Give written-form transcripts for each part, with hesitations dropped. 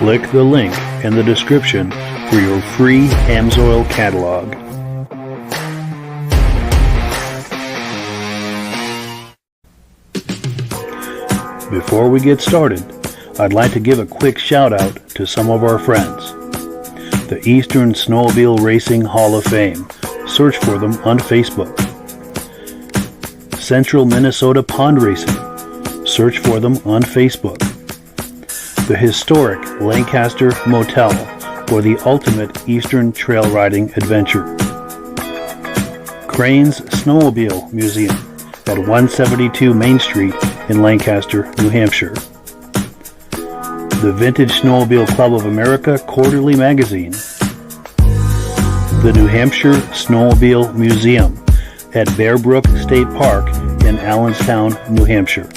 Click the link in the description for your free Amsoil catalog. Before we get started, I'd like to give a quick shout out to some of our friends. The Eastern Snowmobile Racing Hall of Fame. Search for them on Facebook. Central Minnesota Pond Racing. Search for them on Facebook. The historic Lancaster Motel for the ultimate Eastern trail riding adventure. Crane's Snowmobile Museum at 172 Main Street in Lancaster, New Hampshire. The Vintage Snowmobile Club of America Quarterly Magazine. The New Hampshire Snowmobile Museum at Bear Brook State Park in Allenstown, New Hampshire.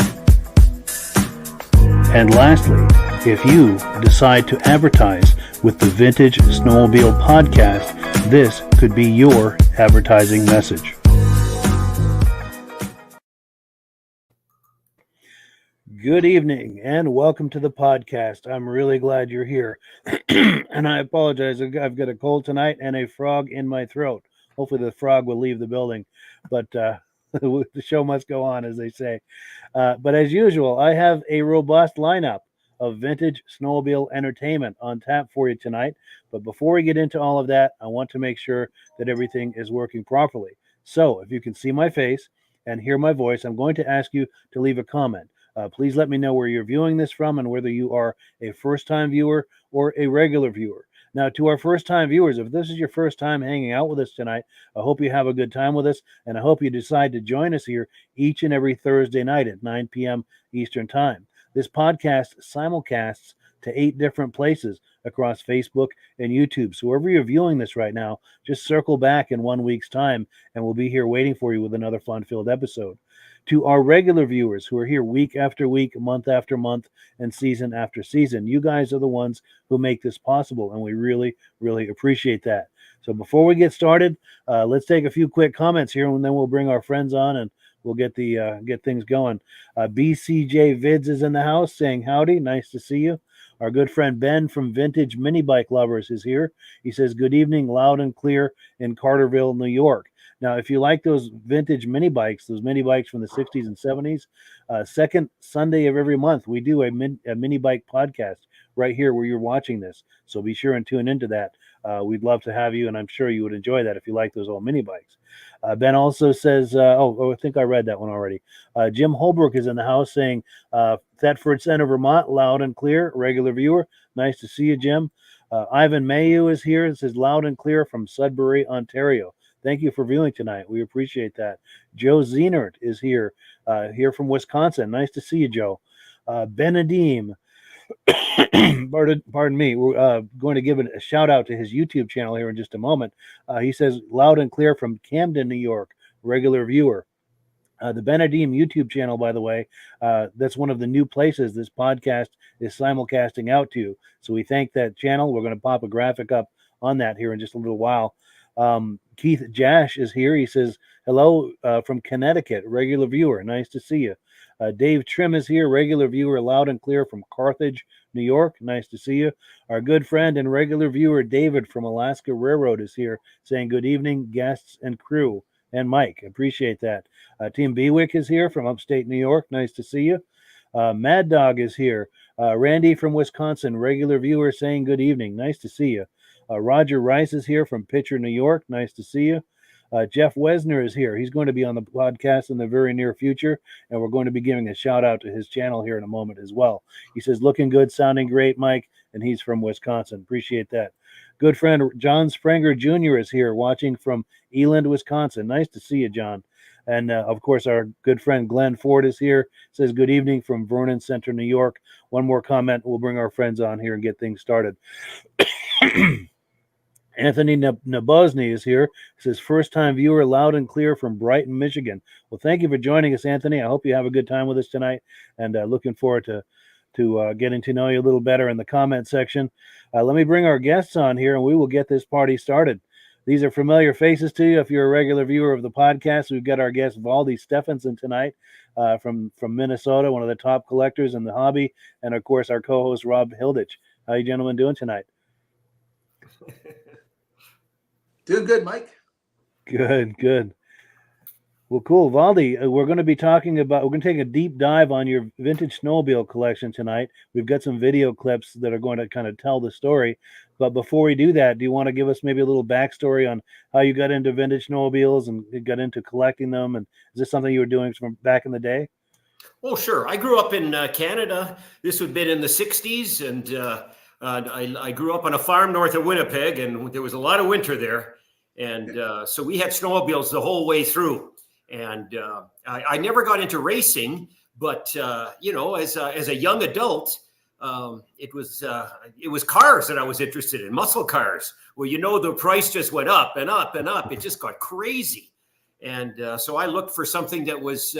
And lastly, if you decide to advertise with the Vintage Snowmobile Podcast, this could be your advertising message. Good evening and welcome to the podcast. I'm really glad you're here. And I apologize, I've got a cold tonight and a frog in my throat. Hopefully the frog will leave the building, but the show must go on, as they say. But as usual, I have a robust lineup of vintage snowmobile entertainment on tap for you tonight. But before we get into all of that, I want to make sure that everything is working properly. So if you can see my face and hear my voice, I'm going to ask you to leave a comment. Please let me know where you're viewing this from and whether you are a first-time viewer or a regular viewer. Now, to our first-time viewers, if this is your first time hanging out with us tonight, I hope you have a good time with us, and I hope you decide to join us here each and every Thursday night at 9 p.m. Eastern Time. This podcast simulcasts to 8 different places across Facebook and YouTube. So wherever you're viewing this right now, just circle back in 1 week's time, and we'll be here waiting for you with another fun-filled episode. To our regular viewers who are here week after week, month after month, and season after season, you guys are the ones who make this possible, and we really, really appreciate that. So before we get started, let's take a few quick comments here, and then we'll bring our friends on, and we'll get things going. BCJ Vids is in the house saying howdy. Nice to see you. Our good friend Ben from Vintage Mini Bike Lovers is here. He says, good evening, loud and clear in Carterville, New York. Now, if you like those vintage mini bikes from the 60s and 70s, second Sunday of every month, we do a mini bike podcast right here where you're watching this. So be sure and tune into that. We'd love to have you, and I'm sure you would enjoy that if you like those old mini bikes. Ben also says, I think I read that one already. Jim Holbrook is in the house saying, Thetford Center, Vermont, loud and clear, regular viewer. Nice to see you, Jim. Ivan Mayu is here. It says loud and clear from Sudbury, Ontario. Thank you for viewing tonight. We appreciate that. Joe Zenert is here from Wisconsin. Nice to see you, Joe. Benadim, pardon me. We're going to give a shout out to his YouTube channel here in just a moment. He says, loud and clear from Camden, New York, regular viewer. The Benadim YouTube channel, by the way, that's one of the new places this podcast is simulcasting out to. So we thank that channel. We're going to pop a graphic up on that here in just a little while. Keith Jash is here. He says, hello from Connecticut, regular viewer. Nice to see you. Dave Trim is here, regular viewer, loud and clear from Carthage, New York. Nice to see you. Our good friend and regular viewer, David from Alaska Railroad is here saying good evening, guests and crew. And Mike, appreciate that. Team Bewick is here from upstate New York. Nice to see you. Mad Dog is here. Randy from Wisconsin, regular viewer saying good evening. Nice to see you. Roger Rice is here from Pitcher, New York. Nice to see you. Jeff Wesner is here. He's going to be on the podcast in the very near future, and we're going to be giving a shout out to his channel here in a moment as well. He says, looking good, sounding great, Mike, and he's from Wisconsin. Appreciate that. Good friend John Sprenger Jr. is here watching from Eland, Wisconsin. Nice to see you, John. And, of course, our good friend Glenn Ford is here. Says good evening from Vernon Center, New York. One more comment. We'll bring our friends on here and get things started. Anthony Nabozny is here. He says, first-time viewer, loud and clear from Brighton, Michigan. Well, thank you for joining us, Anthony. I hope you have a good time with us tonight, and looking forward to getting to know you a little better in the comment section. Let me bring our guests on here, and we will get this party started. These are familiar faces to you if you're a regular viewer of the podcast. We've got our guest Valdi Stefanson tonight from Minnesota, one of the top collectors in the hobby, and, of course, our co-host Rob Hilditch. How you gentlemen doing tonight? Doing good, Mike. Good. Well, cool. Valdi, we're going to take a deep dive on your vintage snowmobile collection tonight. We've got some video clips that are going to kind of tell the story. But before we do that, do you want to give us maybe a little backstory on how you got into vintage snowmobiles and got into collecting them? And is this something you were doing from back in the day? Oh, sure. I grew up in Canada. This would have been in the 60s. And I grew up on a farm north of Winnipeg, and there was a lot of winter there. And so we had snowmobiles the whole way through. And I never got into racing, but as a young adult, it was cars that I was interested in, muscle cars. Well, the price just went up and up and up. It just got crazy, and so I looked for something that was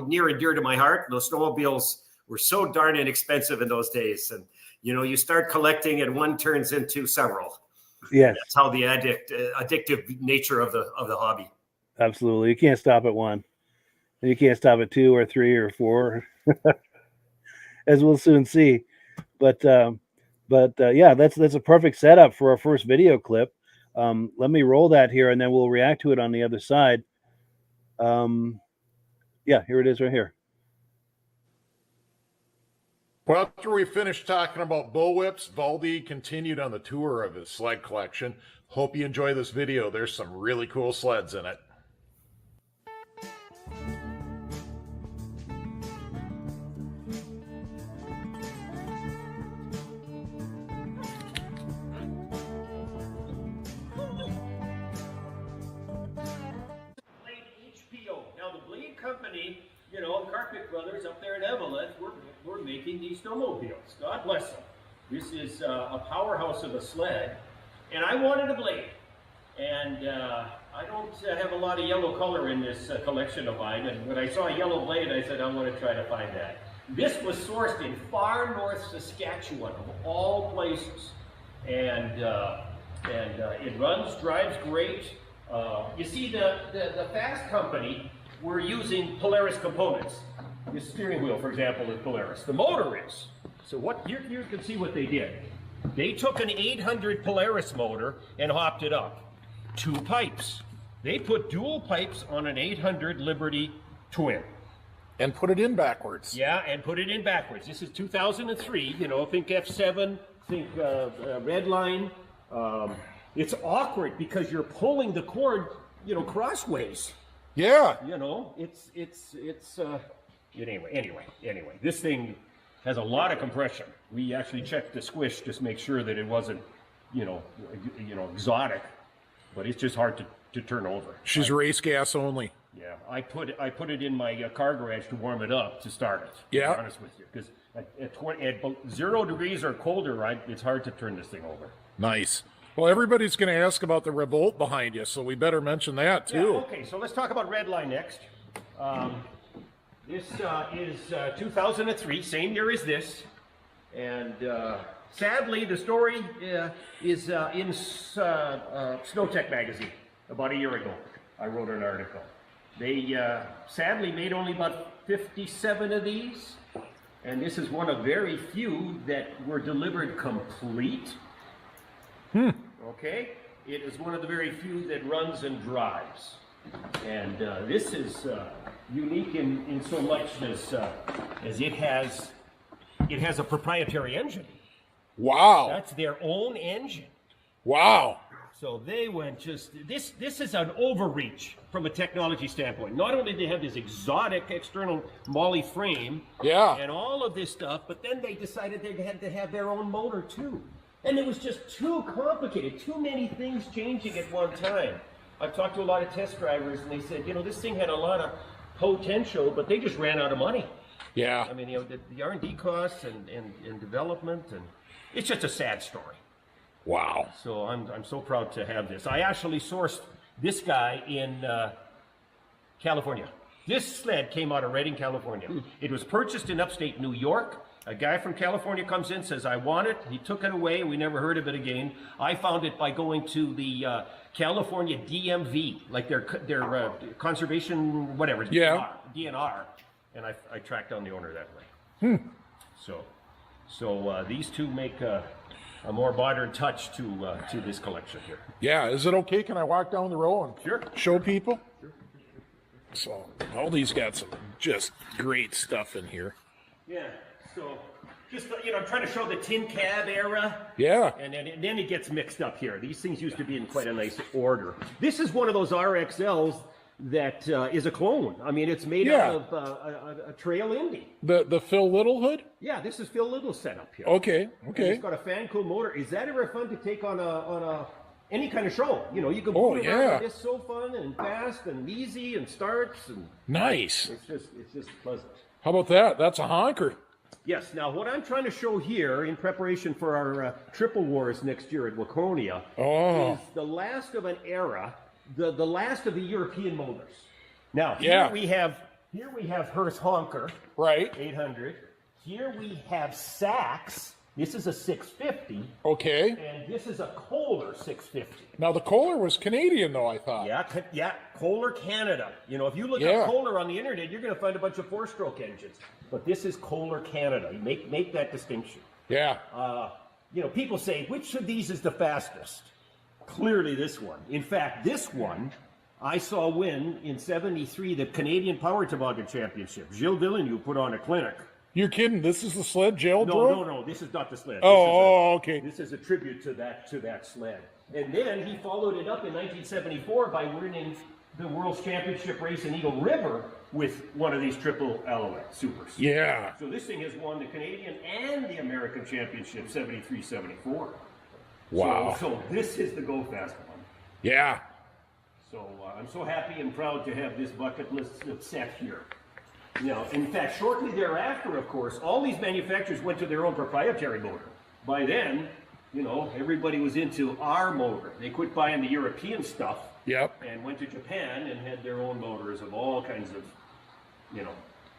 near and dear to my heart. Those snowmobiles were so darn inexpensive in those days, and you start collecting, and one turns into several. Yes, that's how the addictive nature of the hobby. Absolutely. You can't stop at one. You can't stop at 2 or 3 or 4, as we'll soon see. But yeah, that's a perfect setup for our first video clip. Let me roll that here, and then we'll react to it on the other side. Yeah, here it is right here. Well, after we finished talking about bullwhips, Valdi continued on the tour of his sled collection. Hope you enjoy this video. There's some really cool sleds in it. Company, Carpet Brothers up there in Evelyn, we're making these snowmobiles. God bless them. This is a powerhouse of a sled, and I wanted a blade. And I don't have a lot of yellow color in this collection of mine, and when I saw a yellow blade, I said, I want to try to find that. This was sourced in far north Saskatchewan, of all places. And it drives great. You see, the Fast Company, we're using Polaris components. This steering wheel, for example, is Polaris. The motor is. So you can see what they did. They took an 800 Polaris motor and hopped it up. 2 pipes. They put dual pipes on an 800 Liberty twin. And put it in backwards. Yeah, and put it in backwards. This is 2003, think F7, think Redline. It's awkward because you're pulling the cord, crossways. Yeah. Anyway, this thing has a lot of compression. We actually checked the squish just to make sure that it wasn't, exotic, but it's just hard to turn over. She's race gas only. Yeah, I put it in my car garage to warm it up to start it. Yeah. To be honest with you, because at 0 degrees or colder, it's hard to turn this thing over. Nice. Well, everybody's going to ask about the revolt behind you, so we better mention that too. Yeah, okay, so let's talk about Redline next. This is 2003, same year as this, and sadly, the story is in Snowtech magazine about a year ago. I wrote an article. They sadly made only about 57 of these, and this is one of very few that were delivered complete. Okay, it is one of the very few that runs and drives, and this is unique in so much as it has a proprietary engine. Wow, that's their own engine. Wow. So they went this is an overreach from a technology standpoint. Not only do they have this exotic external Molly frame, and all of this stuff, but then they decided they had to have their own motor too. And it was just too complicated, too many things changing at one time. I've talked to a lot of test drivers, and they said, this thing had a lot of potential, but they just ran out of money. Yeah. I mean, the R&D costs and development, and it's just a sad story. Wow. So I'm so proud to have this. I actually sourced this guy in California. This sled came out of Redding, California. It was purchased in upstate New York. A guy from California comes in, says, I want it. He took it away. We never heard of it again. I found it by going to the California DMV, like their conservation, whatever. Yeah. DNR. And I tracked down the owner that way. So these two make a more modern touch to this collection here. Yeah, is it okay? Can I walk down the row and Sure. show people? So Valdi's got some just great stuff in here. Yeah, so just, I'm trying to show the tin cab era. Yeah. And then it gets mixed up here. These things used to be in quite a nice order. This is one of those RXLs that is a clone. I mean, it's made out of a Trail Indy. The Phil Little hood? Yeah, this is Phil Little's setup here. Okay. And it's got a fan cool motor. Is that ever fun to take on any kind of show? You can move around. It's so fun and fast and easy and starts and nice. It's just pleasant. How about that? That's a honker. Yes. Now, what I'm trying to show here in preparation for our Triple Wars next year at Waconia is the last of an era, the last of the European motors. Now, here we have Hearst Honker, right? 800. Here we have Sachs. This is a 650. Okay. And this is a Kohler 650. Now the Kohler was Canadian, though, I thought. Yeah, Kohler Canada. If you look up Kohler on the internet, you're going to find a bunch of four-stroke engines. But this is Kohler Canada. You make that distinction. Yeah. People say, which of these is the fastest? Clearly this one. In fact, this one I saw win in '73 the Canadian Power Toboggan Championship. Gilles Villeneuve put on a clinic. You're kidding? This is the sled Jill drove? No. This is not the sled. Okay. This is a tribute to that sled. And then he followed it up in 1974 by winning the World's Championship race in Eagle River with one of these triple Alouette Supers. Yeah. So this thing has won the Canadian and the American Championship 73, 74. Wow. So this is the Go Fast one. Yeah. So I'm so happy and proud to have this bucket list set here. In fact, shortly thereafter, of course, all these manufacturers went to their own proprietary motor. By then, everybody was into our motor. They quit buying the European stuff. Yep. And went to Japan and had their own motors of all kinds of,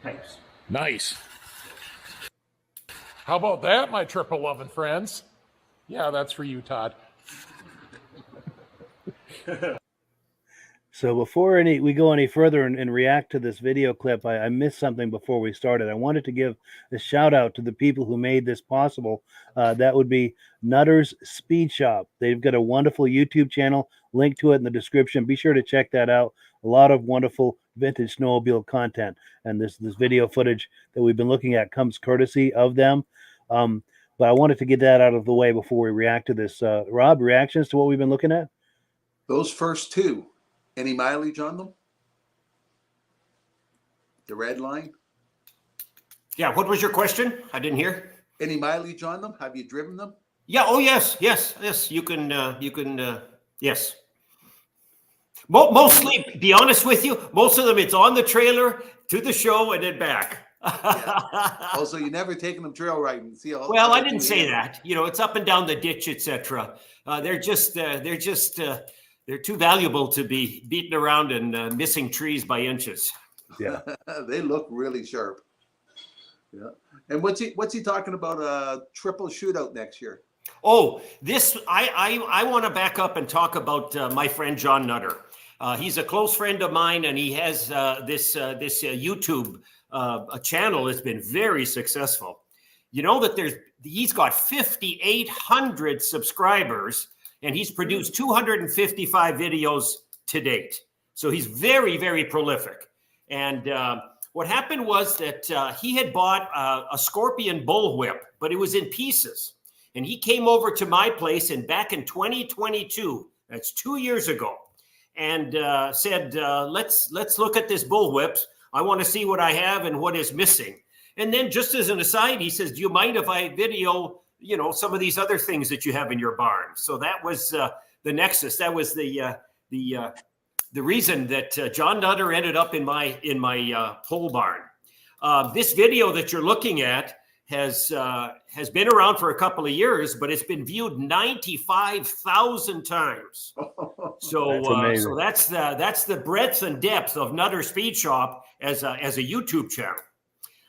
types. Nice. How about that, my triple loving friends? Yeah, that's for you, Todd. So before we go any further and react to this video clip, I missed something before we started. I wanted to give a shout out to the people who made this possible. That would be Nutter's Speed Shop. They've got a wonderful YouTube channel. Link to it in the description. Be sure to check that out. A lot of wonderful vintage snowmobile content. And this video footage that we've been looking at comes courtesy of them. But I wanted to get that out of the way before we react to this. Rob, reactions to what we've been looking at? Those first two, any mileage on them? The red line? Yeah, what was your question? I didn't hear. Any mileage on them? Have you driven them? Yeah, oh yes. You can, yes. Mostly, be honest with you, most of them it's on the trailer to the show and then back. Also, you never taken them trail riding. See how well, I didn't say that. It's up and down the ditch, etc. They're too valuable to be beaten around and missing trees by inches. Yeah, they look really sharp. Yeah, and what's he talking about? A triple shootout next year. Oh, this I want to back up and talk about my friend John Nutter. He's a close friend of mine, and he has this YouTube channel that's been very successful. That he's got 5,800 subscribers, and he's produced 255 videos to date. So he's very, very prolific. And what happened was that he had bought a Scorpion bullwhip, but it was in pieces. And he came over to my place back in 2022, that's 2 years ago, and said, let's look at this bullwhip. I want to see what I have and what is missing. And then just as an aside, he says, do you mind if I video, some of these other things that you have in your barn? So that was the nexus. That was the reason that John Nutter ended up in my pole barn. This video that you're looking at has been around for a couple of years, but it's been viewed 95,000 times. So that's the breadth and depth of Nutter Speed Shop as a YouTube channel.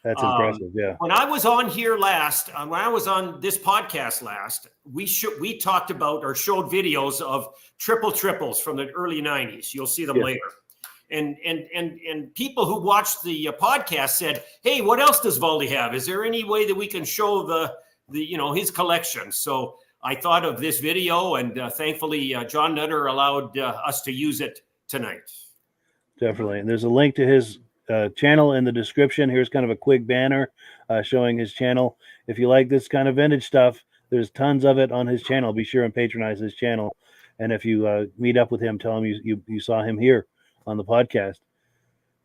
That's impressive. Yeah. When I was on here last, when I was on this podcast last, we talked about or showed videos of triples from the early 90s. You'll see them later. And people who watched the podcast said, hey, what else does Valdi have? Is there any way that we can show his collection. So I thought of this video, and thankfully John Nutter allowed us to use it tonight. Definitely. And there's a link to his channel in the description. Here's kind of a quick banner showing his channel. If you like this kind of vintage stuff, there's tons of it on his channel. Be sure and patronize his channel. And if you meet up with him, tell him you saw him here on the podcast.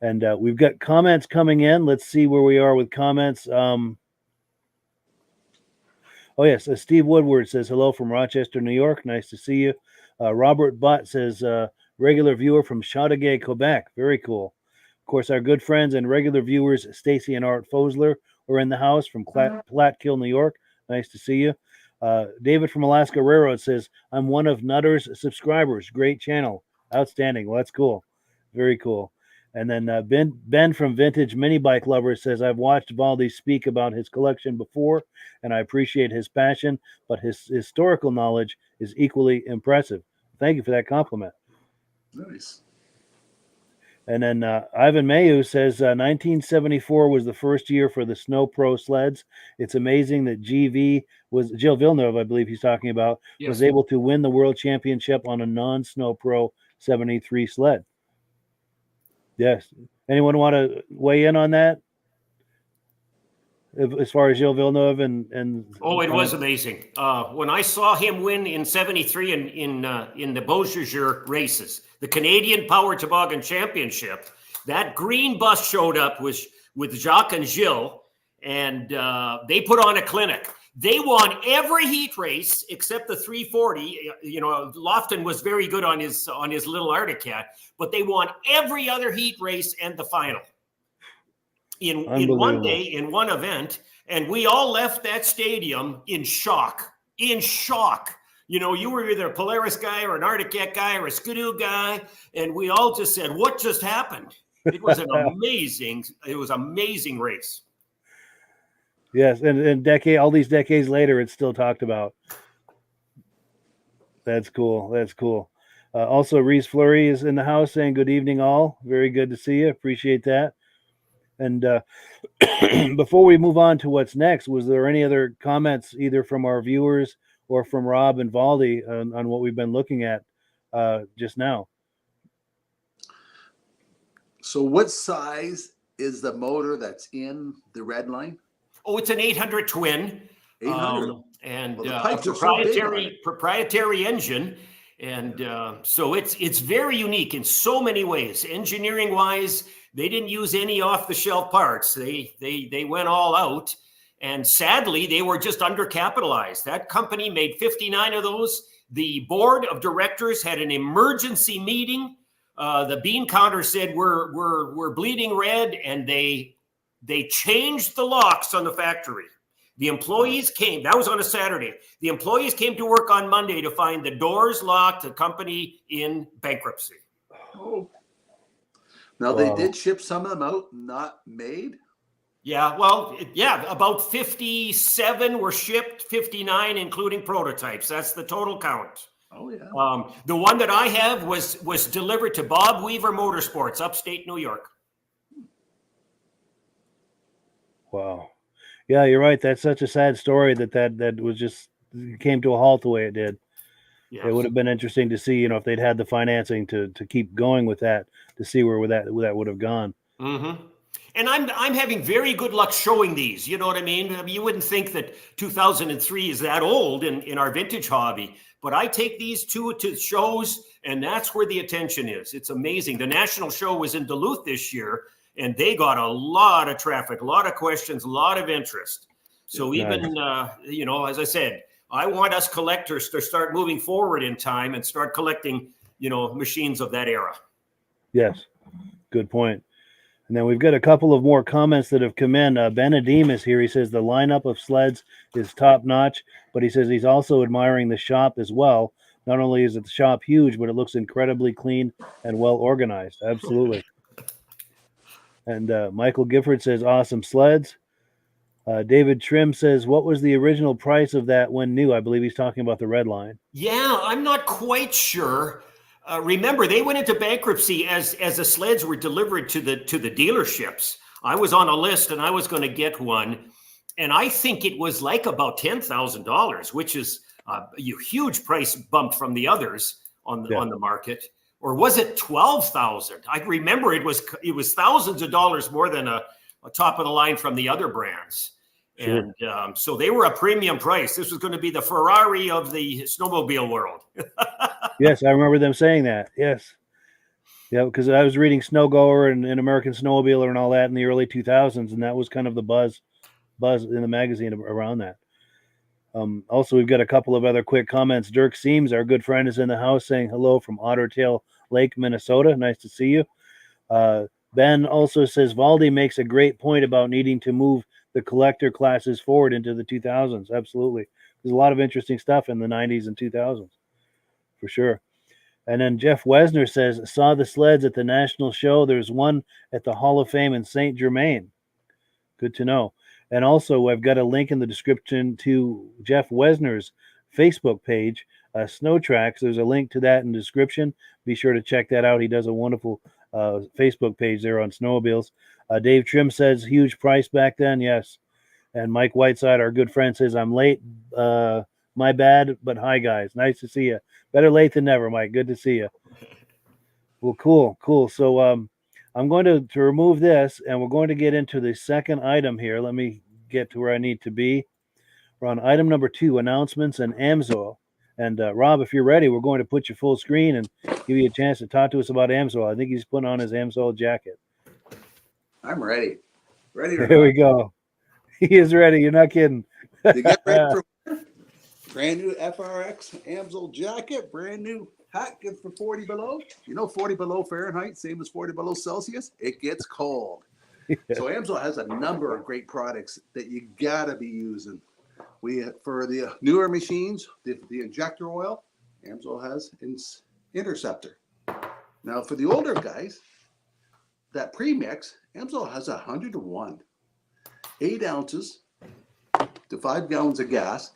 And we've got comments coming in. Let's see where we are with comments. Oh, yes. Steve Woodward says, hello from Rochester, New York. Nice to see you. Robert Butt says, regular viewer from Chateauguay, Quebec. Very cool. Of course, our good friends and regular viewers, Stacy and Art Fosler, are in the house from Platkill, New York. Nice to see you. David from Alaska Railroad says, I'm one of Nutter's subscribers. Great channel. Outstanding. Well, that's cool. Very cool. And then Ben from Vintage Mini Bike Lovers says, I've watched Valdi speak about his collection before, and I appreciate his passion, but his historical knowledge is equally impressive. Thank you for that compliment. Nice. And then Ivan Mayu says 1974 was the first year for the Snow Pro sleds. It's amazing that Gilles Villeneuve, I believe he's talking about, yes, was able to win the world championship on a non-Snow Pro 73 sled. Yes. Anyone want to weigh in on that? As far as Gilles Villeneuve and oh, it was amazing. When I saw him win in '73 in the Beaujeu races, the Canadian Power Toboggan Championship, that green bus showed up with Jacques and Gilles, and they put on a clinic. They won every heat race except the 340. Lofton was very good on his little Arctic Cat, but they won every other heat race and the final in one day, in one event. And we all left that stadium in shock. You were either a Polaris guy or an Arctic Cat guy or a Skidoo guy, and we all just said, "What just happened?" It was amazing race. Yes, and all these decades later, it's still talked about. That's cool. Also, Reese Fleury is in the house saying, good evening, all. Very good to see you. Appreciate that. And before we move on to what's next, was there any other comments either from our viewers or from Rob and Valdi on what we've been looking at just now? So what size is the motor that's in the red line? Oh, it's an 800 twin, 800. And Well, the pipes are so big on it. proprietary engine. And so it's very unique in so many ways. Engineering wise, they didn't use any off the shelf parts. They went all out. And sadly, they were just undercapitalized. That company made 59 of those. The board of directors had an emergency meeting. The bean counter said we're bleeding red, and they changed the locks on the factory. The employees came. That was on a Saturday. The employees came to work on Monday to find the doors locked, the company in bankruptcy. Oh. Now, they did ship some of them out, not made? Yeah, well, about 57 were shipped, 59 including prototypes. That's the total count. Oh, yeah. The one that I have was delivered to Bob Weaver Motorsports, upstate New York. Wow. Yeah, you're right. That's such a sad story that was just came to a halt the way it did. Yes. It would have been interesting to see, if they'd had the financing to keep going with that, to see where that would have gone. Mm-hmm. And I'm having very good luck showing these. You know what I mean? You wouldn't think that 2003 is that old in our vintage hobby, but I take these to shows, and that's where the attention is. It's amazing. The national show was in Duluth this year, and they got a lot of traffic, a lot of questions, a lot of interest. So even, as I said, I want us collectors to start moving forward in time and start collecting, machines of that era. Yes, good point. And then we've got a couple of more comments that have come in. Ben Adim is here. He says the lineup of sleds is top notch, but he says he's also admiring the shop as well. Not only is the shop huge, but it looks incredibly clean and well organized. Absolutely. And Michael Gifford says, awesome sleds. David Trim says, what was the original price of that when new? I believe he's talking about the red line. Yeah, I'm not quite sure. Remember, they went into bankruptcy as the sleds were delivered to the dealerships. I was on a list and I was going to get one. and I think it was like about $10,000, which is a huge price bump from the others on the market. Or was it 12,000? I remember it was thousands of dollars more than a top of the line from the other brands. Sure. And so they were a premium price. This was going to be the Ferrari of the snowmobile world. Yes, I remember them saying that. Yes. Yeah, because I was reading Snowgoer and American Snowmobiler and all that in the early 2000s, and that was kind of the buzz in the magazine around that. Also, we've got a couple of other quick comments. Dirk Seams, our good friend, is in the house saying hello from Ottertail Lake, Minnesota. Nice to see you. Ben also says Valdi makes a great point about needing to move the collector classes forward into the 2000s. Absolutely. There's a lot of interesting stuff in the 90s and 2000s, for sure. And then Jeff Wesner says, saw the sleds at the National Show. There's one at the Hall of Fame in St. Germain. Good to know. And also, I've got a link in the description to Jeff Wesner's Facebook page, Snow Tracks. There's a link to that in the description. Be sure to check that out. He does a wonderful Facebook page there on snowmobiles. Dave Trim says, huge price back then. Yes. And Mike Whiteside, our good friend, says, I'm late. My bad, but hi, guys. Nice to see you. Better late than never, Mike. Good to see you. Well, cool. So I'm going to remove this, and we're going to get into the second item here. Let me get to where I need to be. We're on item number 2, announcements and Amsoil. And Rob, if you're ready, we're going to put you full screen and give you a chance to talk to us about Amsoil. I think he's putting on his Amsoil jacket. I'm ready. There we go. He is ready. You're not kidding. You get ready for brand new FRX Amsoil jacket, brand new hat, good for 40 below. 40 below Fahrenheit, same as 40 below Celsius. It gets cold. Yeah. So Amsoil has a number of great products that you gotta be using. For the newer machines, the injector oil, Amsoil has Interceptor. Now for the older guys, that premix, Amsoil has 100 to 1, 8 ounces to 5 gallons of gas.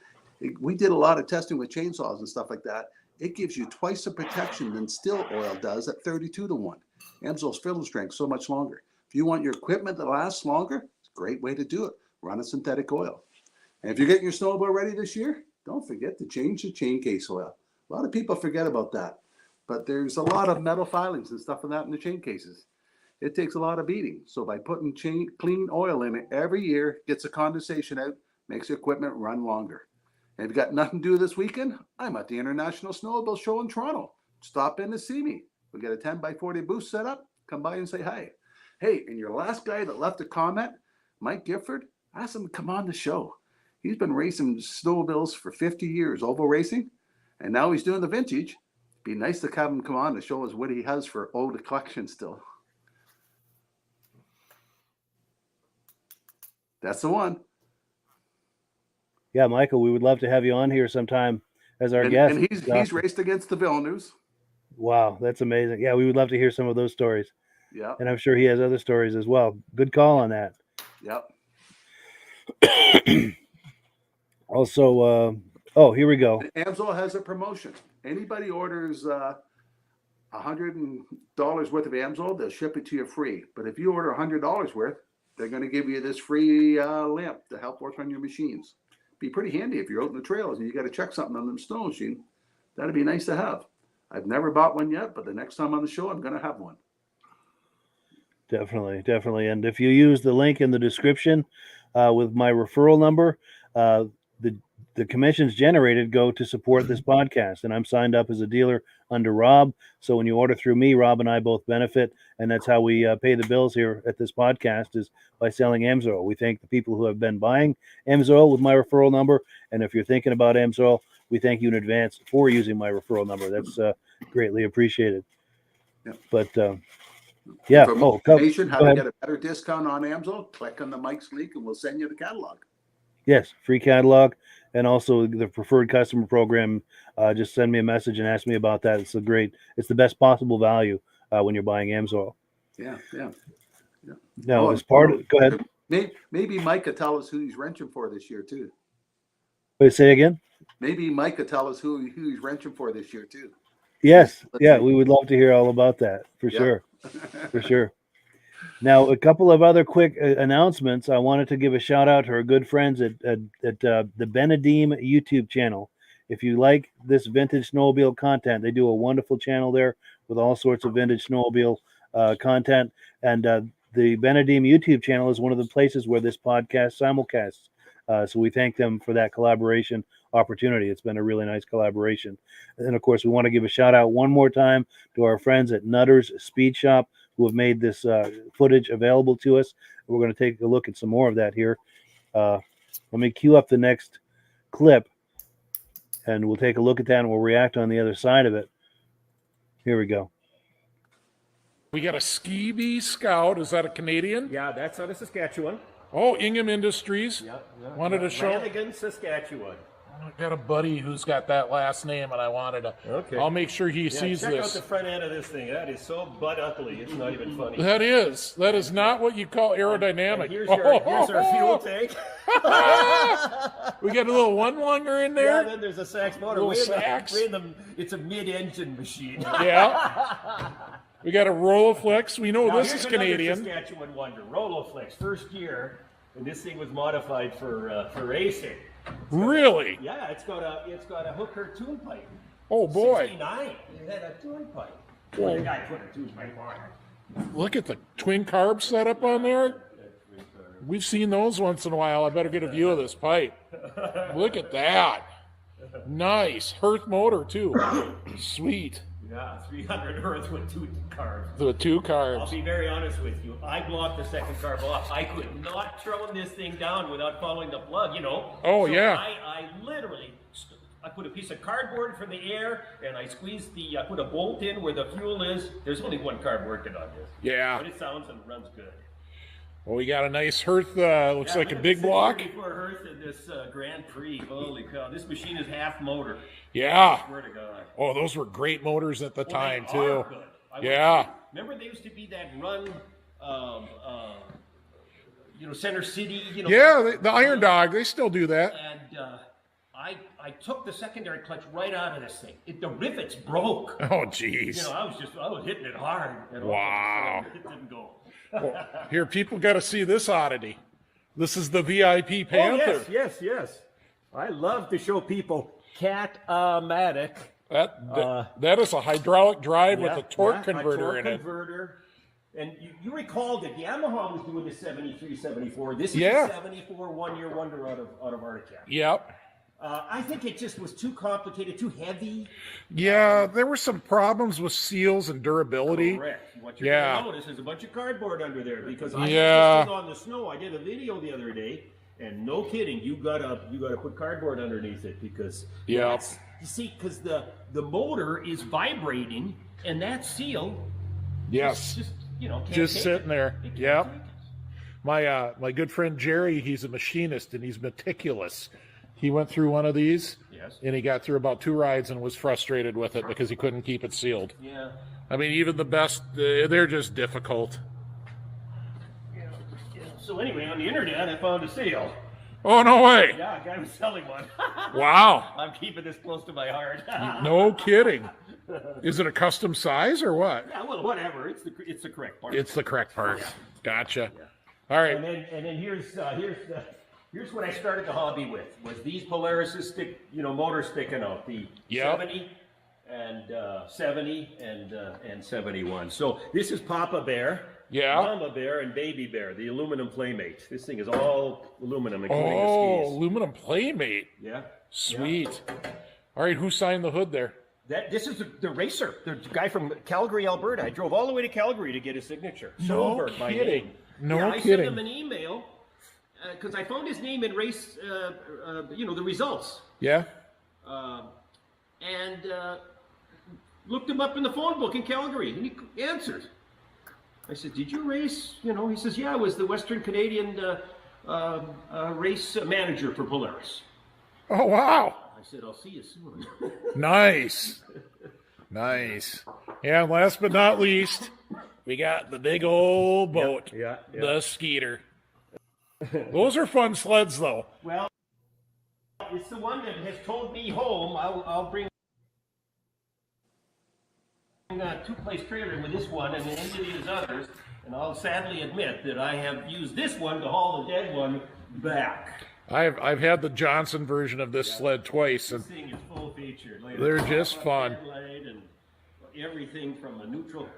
We did a lot of testing with chainsaws and stuff like that. It gives you twice the protection than still oil does at 32 to 1. Amsoil's fill strength so much longer. If you want your equipment to last longer, it's a great way to do it. Run a synthetic oil. And if you're getting your snowmobile ready this year, don't forget to change the chain case oil. A lot of people forget about that. But there's a lot of metal filings and stuff like that in the chain cases. It takes a lot of beating. So by putting clean oil in it every year, gets the condensation out, makes the equipment run longer. And if you got nothing to do this weekend, I'm at the International Snowmobile Show in Toronto. Stop in to see me. We got a 10x40 booth set up. Come by and say hi. Hey, and your last guy that left a comment, Mike Gifford, ask him to come on the show. He's been racing snowmobiles for 50 years, oval racing, and now he's doing the vintage. Be nice to have him come on to show us what he has for old collection still. That's the one. Yeah, Michael, we would love to have you on here sometime as our guest. And he's raced against the Villeneuves. Wow, that's amazing. Yeah, we would love to hear some of those stories. Yeah. And I'm sure he has other stories as well. Good call on that. Yep. Also, here we go. Amsoil has a promotion. Anybody orders $100 worth of Amsoil, they'll ship it to you free. But if you order $100 worth, they're going to give you this free lamp to help work on your machines. Be pretty handy if you're out in the trails and you got to check something on the snow machine. That'd be nice to have. I've never bought one yet, but the next time on the show, I'm going to have one. Definitely. And if you use the link in the description with my referral number, the commissions generated go to support this podcast. And I'm signed up as a dealer under Rob. So when you order through me, Rob and I both benefit. And that's how we pay the bills here at this podcast, is by selling Amsoil. We thank the people who have been buying Amsoil with my referral number. And if you're thinking about Amsoil, we thank you in advance for using my referral number. That's greatly appreciated. Yeah. But yeah. For more information, how to get a better discount on Amsoil, click on the Mike's link and we'll send you the catalog. Yes, free catalog, and also the preferred customer program. Just send me a message and ask me about that. It's it's the best possible value when you're buying Amsoil. Yeah. No, as part of, go ahead. Maybe Mike could tell us who he's wrenching for this year too. Wait, say again? Maybe Mike could tell us who he's wrenching for this year too. Yes, we would love to hear all about that for sure. For sure. Now, a couple of other quick announcements. I wanted to give a shout out to our good friends at the Benedim YouTube channel. If you like this vintage snowmobile content, they do a wonderful channel there with all sorts of vintage snowmobile content. And the Benedim YouTube channel is one of the places where this podcast simulcasts. So we thank them for that collaboration opportunity. It's been a really nice collaboration. And of course, we want to give a shout out one more time to our friends at Nutter's Speed Shop who have made this footage available to us. We're going to take a look at some more of that here. Let me cue up the next clip, and we'll take a look at that, and we'll react on the other side of it. Here we go. We got a Ski Bee Scout. Is that a Canadian? Yeah, that's out of Saskatchewan. Oh, Ingham Industries. Yeah. Wanted to show. Flanagan, Saskatchewan. I got a buddy who's got that last name, and I wanted to. Okay. I'll make sure he sees check this. out the front end of this thing. That is so butt ugly. It's not even funny. That is not what you call aerodynamic. And here's our fuel tank. We got a little one-lunger in there. Yeah, then there's a Sax motor. Little Sax. It's a mid-engine machine. Yeah. We got a Roloflex. We know Now, this here's is Canadian. another Saskatchewan wonder. Roloflex, first year, and this thing was modified for racing. Really? Yeah, it's got a hooker tune pipe. Oh boy! 69. It had a tune pipe. Whoa. Well, the guy put a tune pipe on it. Look at the twin carb setup on there. We've seen those once in a while. I better get a view of this pipe. Look at that. Nice. Hearth motor too. Sweet. Yeah, 300 Earth with two carbs. The two I'll carbs. be very honest with you. I blocked the second carb off. I could not throw this thing down without following the plug, Oh, so yeah. I literally, I put a piece of cardboard for the air, and I squeezed I put a bolt in where the fuel is. There's only one carb working on this. Yeah. But it sounds and runs good. Well, we got a nice Hearth. Looks like a big block. Before Hearth in this Grand Prix. Holy cow! This machine is half motor. Yeah. I swear to God. Oh, those were great motors at the time They too. are good. Yeah. Remember, there used to be that run, Center City. Yeah, the Iron Dog. They still do that. And I took the secondary clutch right out of this thing. The rivets broke. Oh, jeez. I was hitting it hard. And Wow. It didn't go. Well, here, people got to see this oddity. This is the VIP Panther. Yes. I love to show people Cat-O-Matic. That is a hydraulic drive with a torque converter in it. And you recalled it. The Yamaha was doing the 73, 74. This is Yeah. a 74 one-year wonder out of Arctic. Yep. I think it just was too complicated, too heavy. Yeah, there were some problems with seals and durability. Correct. What you're Yeah. going to notice is a bunch of cardboard under there because I Yeah. had this thing on the snow. I did a video the other day, and no kidding, you gotta put cardboard underneath it because Yeah. you see, because the motor is vibrating, and that seal Yes. just can't Just take sitting it. there. It can't Yep. take it. My good friend Jerry, he's a machinist and he's meticulous. He went through one of these, Yes. and he got through about 2 rides and was frustrated with it because he couldn't keep it sealed. Yeah. I mean, even the best, they're just difficult. So anyway, on the internet, I found a seal. Oh, no way. Yeah, a guy was selling one. Wow. I'm keeping this close to my heart. No kidding. Is it a custom size or what? Yeah, well, whatever. It's the correct part. It's the correct part. Yeah. Gotcha. Yeah. All right. And then here's what I started the hobby with was these Polaris motors sticking out, the Yep. 70 and 70 and 71. So this is Papa Bear, Yeah. Mama Bear, and Baby Bear, the aluminum Playmate. This thing is all aluminum, including Oh, the skis. aluminum Playmate. Yeah. Sweet. All right, who signed the hood there? This is the racer, the guy from Calgary, Alberta. I drove all the way to Calgary to get his signature. Schoenberg, by kidding. name. No yeah, I sent kidding. him an email because I found his name in race, the results, Yeah. and looked him up in the phone book in Calgary, and he answered. I said, "Did you race?" He says, "Yeah, I was the Western Canadian race manager for Polaris." Oh, wow. I said, "I'll see you soon." Nice. Nice. Yeah, and last but not least, we got the big old boat. Yeah. The Skeeter. Those are fun sleds, though. Well, it's the one that has told me home. I'll bring a two-place trailer with this one and then into these others, and I'll sadly admit that I have used this one to haul the dead one back. I've had the Johnson version of this sled twice, and This thing is full featured. Like they're just fun. And everything from a neutral,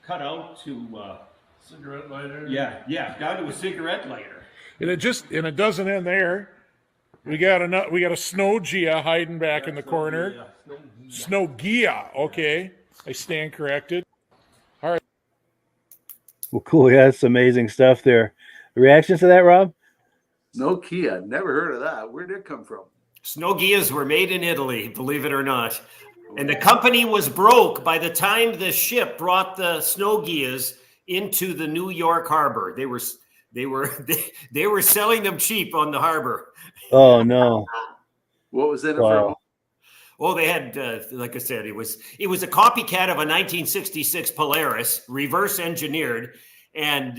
cut out to Cigarette lighter. yeah, down to a cigarette lighter. and it doesn't end there. We got a snow Gia hiding back in the corner. Snow Gia, okay. I stand corrected. Well, cool. Yeah, that's amazing stuff there. Reactions to that, Rob? No Kia. Never heard of that. Where did it come from? Snow Gias were made in Italy, believe it or not. And the company was broke by the time the ship brought the Snow Gias into the New York harbor. They were selling them cheap on the harbor. Oh no! What was in it Wow. for? Oh, they had, like I said, it was a copycat of a 1966 Polaris, reverse engineered, and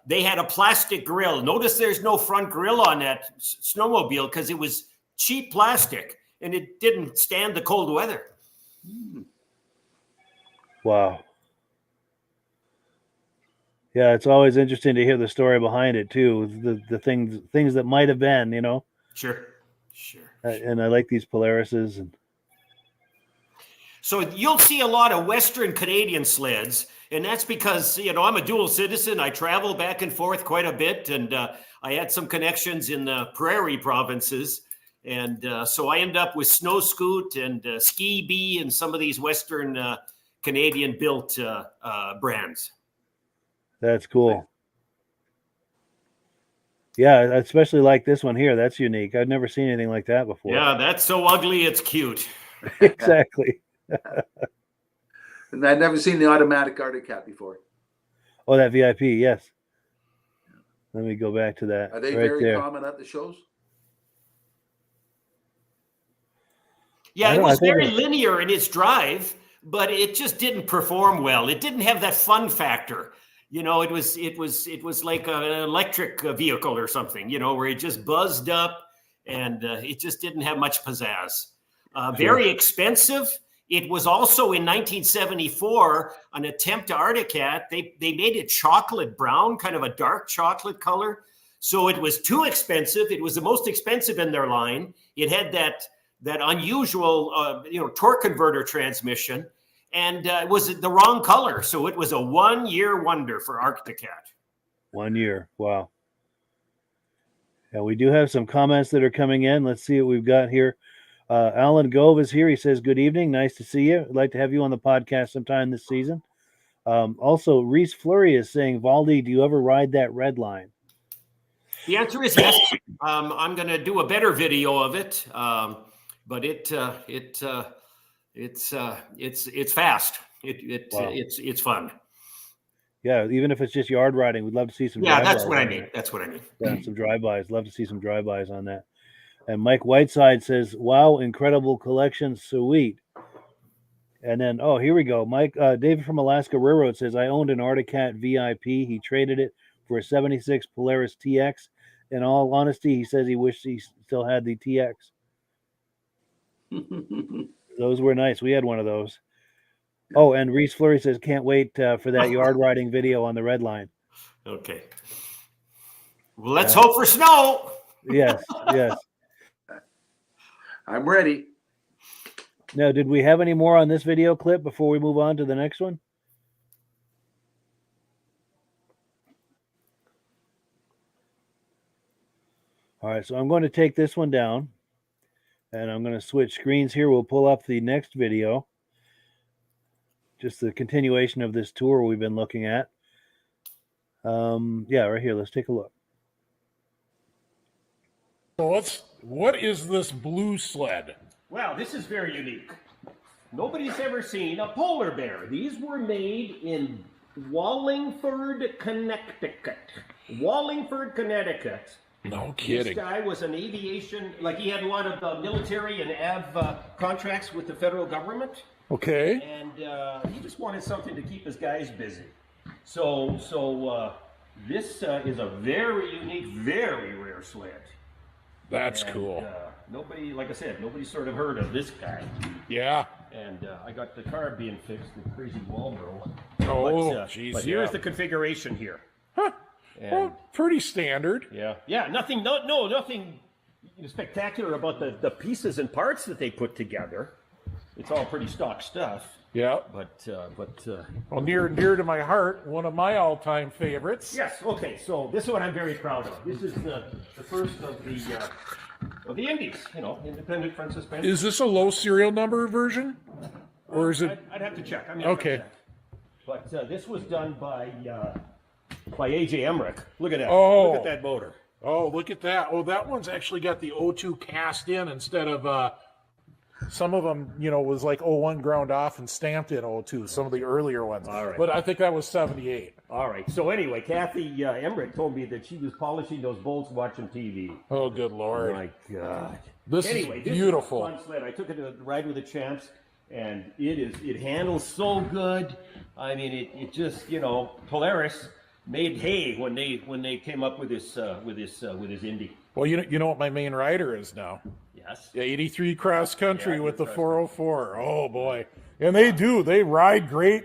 they had a plastic grill. Notice there's no front grill on that snowmobile because it was cheap plastic and it didn't stand the cold weather. Wow. Yeah, it's always interesting to hear the story behind it too. The things that might have been, Sure. And I like these Polarises and. So you'll see a lot of Western Canadian sleds, and that's because, I'm a dual citizen. I travel back and forth quite a bit, and I had some connections in the prairie provinces. And so I end up with Snow Scoot and Ski Bee and some of these Western Canadian built brands. That's cool. Yeah, I especially like this one here. That's unique. I've never seen anything like that before. Yeah, that's so ugly, it's cute. Exactly. And I'd never seen the automatic Arctic Cat before. Oh, that VIP, yes. Let me go back to that. Are they right very there. common at the shows? Yeah, it was very linear in its drive, but it just didn't perform well. It didn't have that fun factor. It was like an electric vehicle or something, where it just buzzed up and it just didn't have much pizzazz. Very expensive. It was also in 1974 an attempt to Arctic Cat. They made it chocolate brown, kind of a dark chocolate color. So it was too expensive. It was the most expensive in their line. It had that unusual, torque converter transmission, and it was the wrong color. So it was a 1-year wonder for Arctic Cat. 1 year. Wow. Yeah, we do have some comments that are coming in. Let's see what we've got here. Alan Gove is here. He says, good evening. Nice to see you. I'd like to have you on the podcast sometime this season. Also, Reese Fleury is saying, Valdi, do you ever ride that red line? The answer is yes. I'm going to do a better video of it, but it's fast. Wow. It's fun. Yeah, even if it's just yard riding, we'd love to see some. Yeah, drive-bys that's what I on mean. that. That's what I mean. Yeah, some drive-bys. Love to see some drive-bys on that. And Mike Whiteside says, wow, incredible collection, sweet. And then, oh, here we go. Mike, David from Alaska Railroad says, I owned an Arctic Cat VIP. He traded it for a 76 Polaris TX. In all honesty, he says he wished he still had the TX. Those were nice. We had one of those. Oh, and Reese Fleury says, can't wait for that yard riding video on the red line. Okay. Well, let's hope for snow. Yes, yes. I'm ready. Now, did we have any more on this video clip before we move on to the next one? All right, so I'm going to take this one down, and I'm going to switch screens here. We'll pull up the next video, just the continuation of this tour we've been looking at. Yeah, right here. Let's take a look. So what is this blue sled? Well, this is very unique. Nobody's ever seen a polar bear. These were made in Wallingford, Connecticut. Wallingford, Connecticut. No This kidding. guy was an aviation, he had a lot of military and contracts with the federal government. Okay. And he just wanted something to keep his guys busy. So this is a very unique, very rare sled. That's And, cool. nobody, like I said, nobody sort of heard of this guy. Yeah. And I got the car being fixed with crazy wall roll. Oh, geez. But here's the configuration here. Huh. And, Well, pretty standard. yeah, nothing spectacular about the pieces and parts that they put together. It's all pretty stock stuff. Yeah. But Well, near and dear to my heart, one of my all-time favorites. yes, okay. So this is what I'm very proud of. This is the first of the Indies. Independent front suspension. Is this a low serial number version, or is it? I'd have to check. Okay. But this was done by AJ Emmerich. Look at that. Oh. Look at that motor. Oh, look at that. Oh, that one's actually got the O2 cast in instead of some of them, was like 01 ground off and stamped in O2, some of the earlier ones. All right. But I think that was 78. All right. So anyway, Kathy Emmerich told me that she was polishing those bolts watching TV. Oh, good Lord. My God. This is beautiful. This is a fun sled. I took it to ride with the champs, and it handles so good. I mean, it just, Polaris made hay when they came up with this Indy. Well, you know what my main rider is now? Yes. Yeah, 83 cross country Yeah, with the cross 404. Oh boy. And they ride great.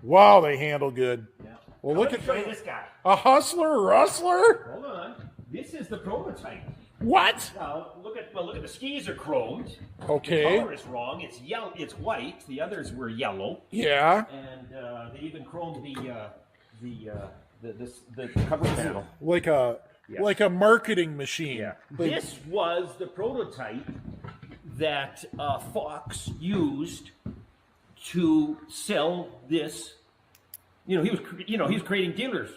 Wow, they handle good. Yeah. Well, Now, look let at me show you this guy. a rustler. Hold on. This is the prototype. What? Now look at the skis are chromed. Okay. The color is wrong. It's yellow. It's white. The others were yellow. Yeah. And they even chromed the cover panel. Like a marketing machine. Yeah. They- This was the prototype that Fox used to sell this. He was creating dealers.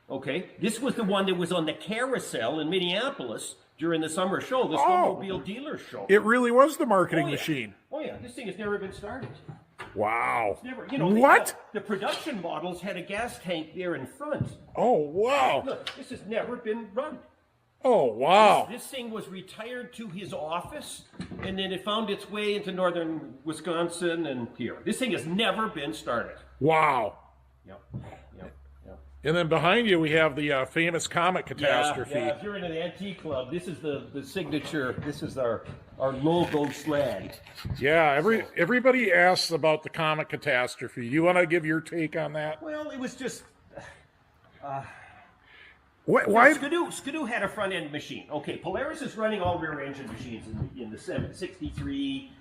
Okay. This was the one that was on the carousel in Minneapolis during the summer show, the Snowmobile Dealer Show. It really was the marketing Oh, yeah. machine. Oh yeah, this thing has never been started. Wow. Never. What? The production models had a gas tank there in front. Oh, wow. Look, this has never been run. Oh, wow. This thing was retired to his office, and then it found its way into northern Wisconsin and here. This thing has never been started. Wow. Yep. And then behind you, we have the famous comet catastrophe. Yeah, if you're into the antique club, this is the signature. This is our logo sled. Yeah, everybody asks about the comet catastrophe. You want to give your take on that? Well, it was just. Why? Skidoo had a front end machine. Okay, Polaris is running all rear engine machines in the 63,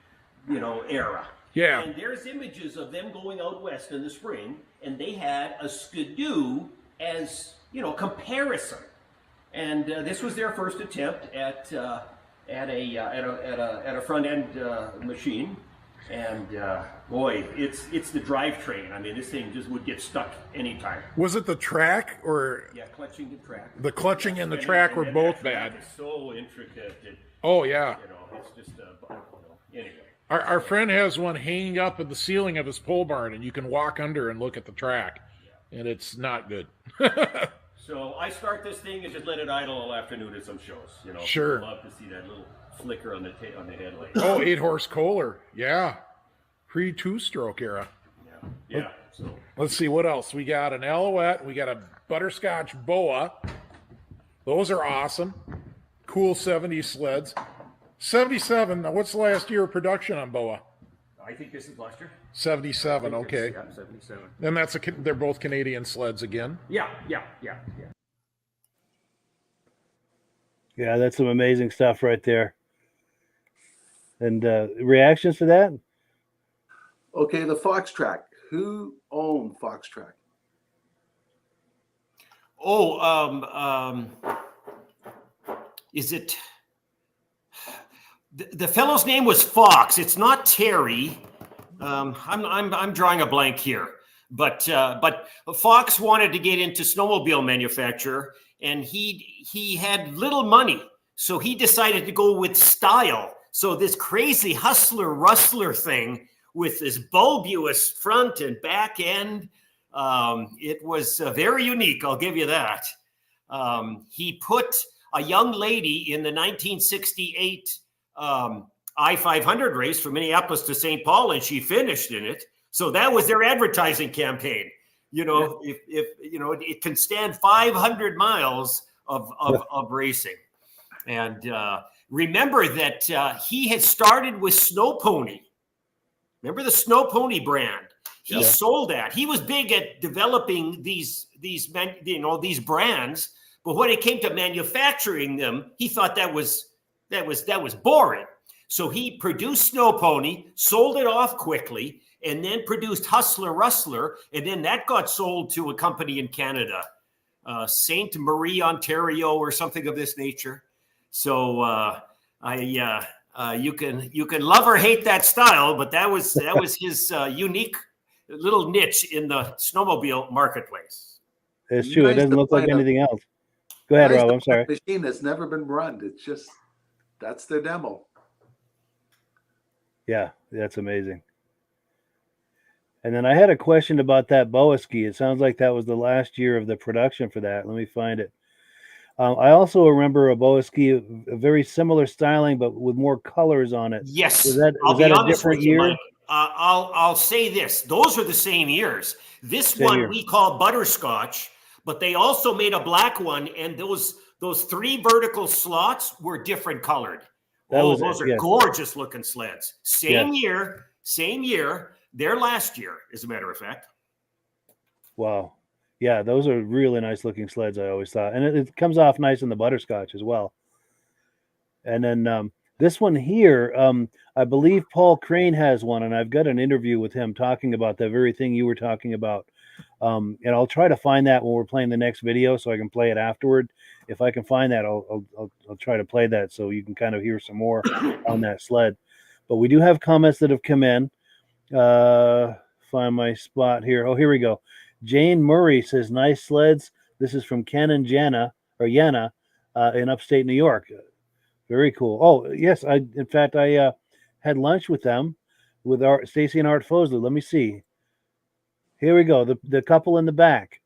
era. Yeah. And there's images of them going out west in the spring, and they had a Skidoo as comparison. And this was their first attempt at a front end machine. And boy, it's the drivetrain. I mean, this thing just would get stuck anytime. Was it the track or? Yeah, clutching the track. The clutching and the track were both bad. It's so intricate. Oh yeah. It's just anyway. Our friend has one hanging up at the ceiling of his pole barn, and you can walk under and look at the track, and it's not good. So I start this thing and just let it idle all afternoon at some shows. Sure. People love to see that little flicker on the headlight. Oh, 8-horse Kohler, yeah, pre 2-stroke era. Yeah. So Let's see what else we got. An Alouette, we got a butterscotch boa. Those are awesome. Cool 70s sleds. 77. Now, what's the last year of production on boa? I think this is last year. 77. Okay. Yeah, 77. Then they're both Canadian sleds again. Yeah. Yeah, that's some amazing stuff right there. And reactions to that? Okay, the Fox Track. Who owned Fox Track? Is it the fellow's name was Fox? It's not Terry. I'm drawing a blank here, but Fox wanted to get into snowmobile manufacture, and he had little money, so he decided to go with style. So this crazy hustler rustler thing with this bulbous front and back end, it was very unique. I'll give you that. He put a young lady in the 1968 I-500 race from Minneapolis to St. Paul, and she finished in it. So that was their advertising campaign. If it can stand 500 miles of racing. And remember that he had started with Snow Pony. Remember the Snow Pony brand? He Yeah. sold that. He was big at developing these brands, but when it came to manufacturing them, he thought that was boring. So he produced Snow Pony, sold it off quickly, and then produced Hustler Rustler, and then that got sold to a company in Canada, Saint Marie, Ontario, or something of this nature. So you can love or hate that style, but that was his unique little niche in the snowmobile marketplace. It's true. It doesn't look like anything else. Go ahead, Rob. I'm sorry. Machine that's never been run. It's just that's their demo. Yeah, that's amazing. And then I had a question about that Boa ski. It sounds like that was the last year of the production for that. Let me find it. I also remember a Boa ski, a very similar styling, but with more colors on it. Yes. Was that a different year? Mike. I'll say this. Those are the same years. This Same one year. we call butterscotch, but they also made a black one, and those 3 vertical slots were different colored. Those are gorgeous looking sleds. Same year. Their last year, as a matter of fact. Wow. Yeah, those are really nice looking sleds, I always thought. And it comes off nice in the butterscotch as well. And then this one here, I believe Paul Crane has one, and I've got an interview with him talking about the very thing you were talking about. And I'll try to find that when we're playing the next video so I can play it afterward. If I can find that, I'll try to play that so you can kind of hear some more on that sled. But we do have comments that have come in. Find my spot here. Oh, here we go. Jane Murray says, nice sleds. This is from Ken and Jana in upstate New York. Very cool. Oh, yes. I had lunch with them, with Stacy and Art Fosler. Let me see. Here we go. The couple in the back.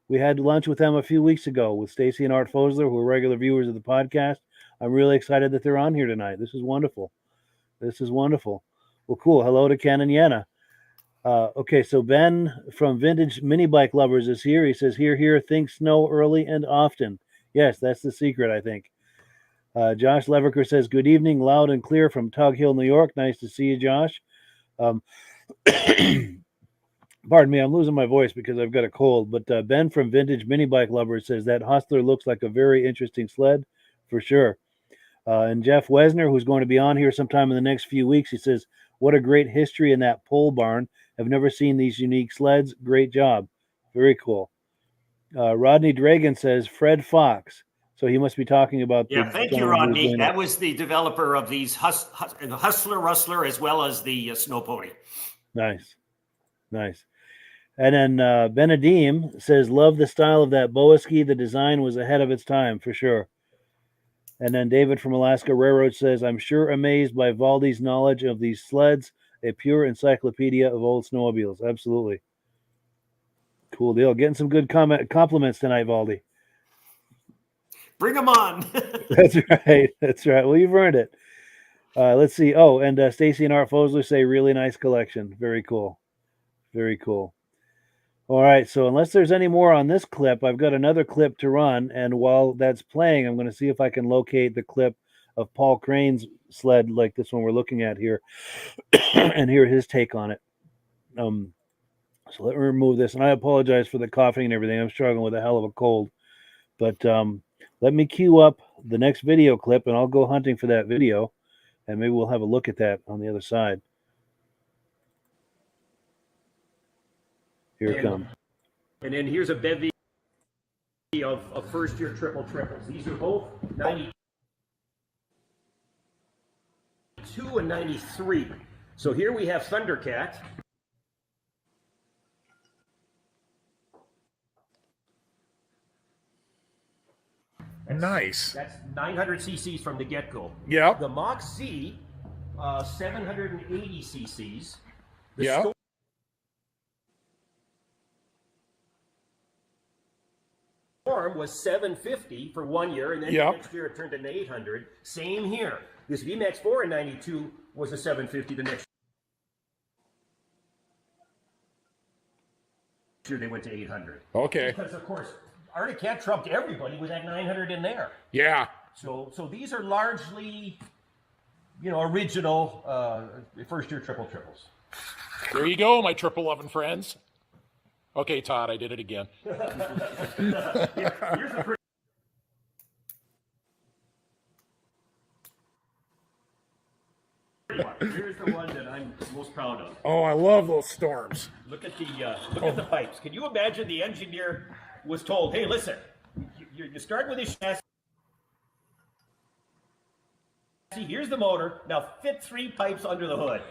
We had lunch with them a few weeks ago with Stacy and Art Fosler, who are regular viewers of the podcast. I'm really excited that they're on here tonight. This is wonderful. Well, cool. Hello to Ken and Yana. Okay, so Ben from Vintage Mini Bike Lovers is here. He says, here, think snow early and often. Yes, that's the secret, I think. Josh Leverker says, good evening, loud and clear from Tug Hill, New York. Nice to see you, Josh. Pardon me, I'm losing my voice because I've got a cold. But Ben from Vintage Mini Bike Lovers says, that Hustler looks like a very interesting sled, for sure. And Jeff Wesner, who's going to be on here sometime in the next few weeks, he says, what a great history in that pole barn. I've never seen these unique sleds. Great job. Very cool. Rodney Dragan says, Fred Fox. So he must be talking about. Yeah, thank you, Rodney. That was the developer of these the Hustler Rustler as well as the Snow Pony. Nice. And then Benadim says, love the style of that Boa ski. The design was ahead of its time, for sure. And then David from Alaska Railroad says, I'm sure amazed by Valdi's knowledge of these sleds, a pure encyclopedia of old snowmobiles. Absolutely. Cool deal. Getting some good compliments tonight, Valdi. Bring them on. That's right. Well, you've earned it. Let's see. Oh, and Stacy and Art Fosler say, really nice collection. Very cool. All right, so unless there's any more on this clip, I've got another clip to run, and while that's playing, I'm going to see if I can locate the clip of Paul Crane's sled, like this one we're looking at here, and hear his take on it. So let me remove this, and I apologize for the coughing and everything. I'm struggling with a hell of a cold, but let me cue up the next video clip, and I'll go hunting for that video, and maybe we'll have a look at that on the other side. Here it comes. And then here's a bevy of first-year triples. These are both 92 and 93. So here we have Thundercat. Nice. That's 900 cc's from the get-go. Yeah. The Mach Z, 780 cc's. Yeah. Storm was 750 for 1 year, and then the next year it turned into 800. Same here. This VMAX 4 in 92 was a 750 the next year they went to 800. Okay. Because, of course, Arctic Cat trumped everybody with that 900 in there. Yeah. So these are largely, original first-year triples. There you go, my triple loving friends. Okay, Todd, I did it again. Here's a pretty one. Here's the one that I'm most proud of. Oh, I love those storms. Look at the pipes. Can you imagine the engineer was told, "Hey, listen, you start with this chassis. Here's the motor. Now fit 3 pipes under the hood."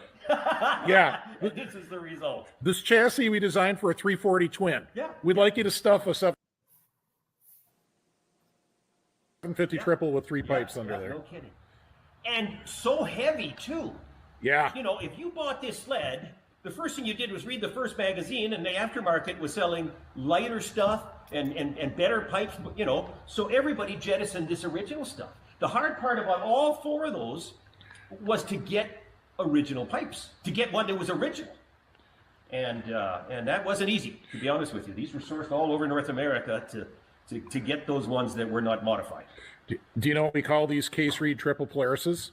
Yeah. This is the result. This chassis we designed for a 340 twin. Yeah. We'd like you to stuff a 750 triple with 3 pipes under there. No kidding. And so heavy too. Yeah. You know, if you bought this sled, the first thing you did was read the first magazine, and the aftermarket was selling lighter stuff and better pipes, you know, so everybody jettisoned this original stuff. The hard part about all 4 of those was to get original pipes, to get one that was original. And that wasn't easy, to be honest with you. These were sourced all over North America to get those ones that were not modified. Do you know what we call these case reed triple Polaris's?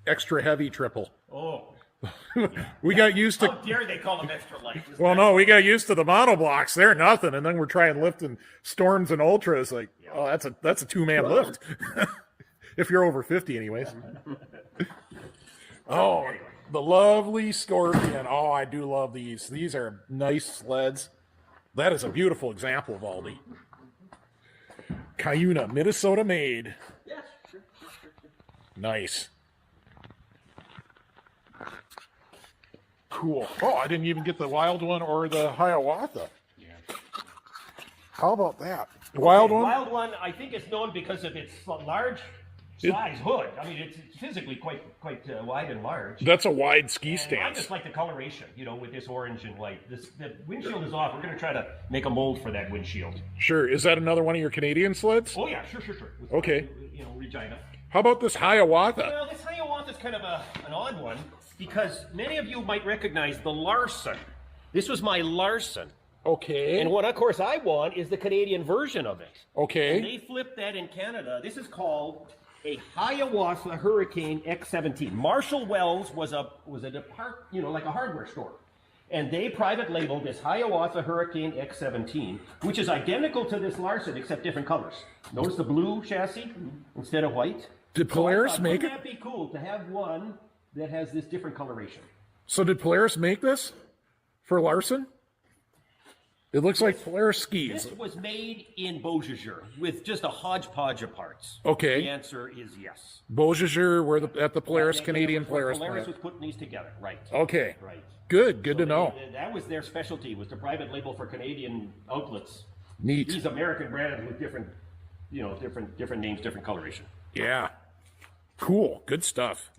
Extra heavy triple. Oh. We got used to. How dare they call them extra light? Well, no, we got used to the monoblocks. They're nothing, and then we're trying lifting storms and ultras. Like, oh, that's a 2-man lift. If you're over 50, anyways. Oh, the lovely Scorpion. Oh, I do love these. These are nice sleds. That is a beautiful example, Valdi. Cuyuna, Minnesota made. Yes, sure. Nice. Cool. Oh, I didn't even get the wild one or the Hiawatha. Yeah. How about that? Wild one? Wild one, I think it's known because of its large size hood. I mean, it's physically quite wide and large. That's a wide ski And I stance. just like the coloration, you know, with this orange and white. The windshield is off. We're going to try to make a mold for that windshield. Sure. Is that another one of your Canadian sleds? Oh yeah, sure. With, Okay. You know, Regina. How about this Hiawatha? Well, this Hiawatha is kind of an odd one because many of you might recognize the Larson. This was my Larson. Okay. And what, of course, I want is the Canadian version of it. Okay. And they flipped that in Canada. This is called a Hiawatha Hurricane X17. Marshall Wells was a like a hardware store. And they private labeled this Hiawatha Hurricane X17, which is identical to this Larson except different colors. Notice the blue chassis instead of white. Did Polaris make it? Wouldn't that be cool to have one that has this different coloration? So did Polaris make this for Larson? It looks like Polaris skis. This was made in Beaujeu with just a hodgepodge of parts. Okay. The answer is yes. Beaujeu, we're at the Polaris, Yeah, Canadian Polaris Polaris was plant. putting these together, right? Okay. Right. Good So to know. That was their specialty, was the private label for Canadian outlets. Neat. These American brands with different names, different coloration. Yeah. Cool. Good stuff.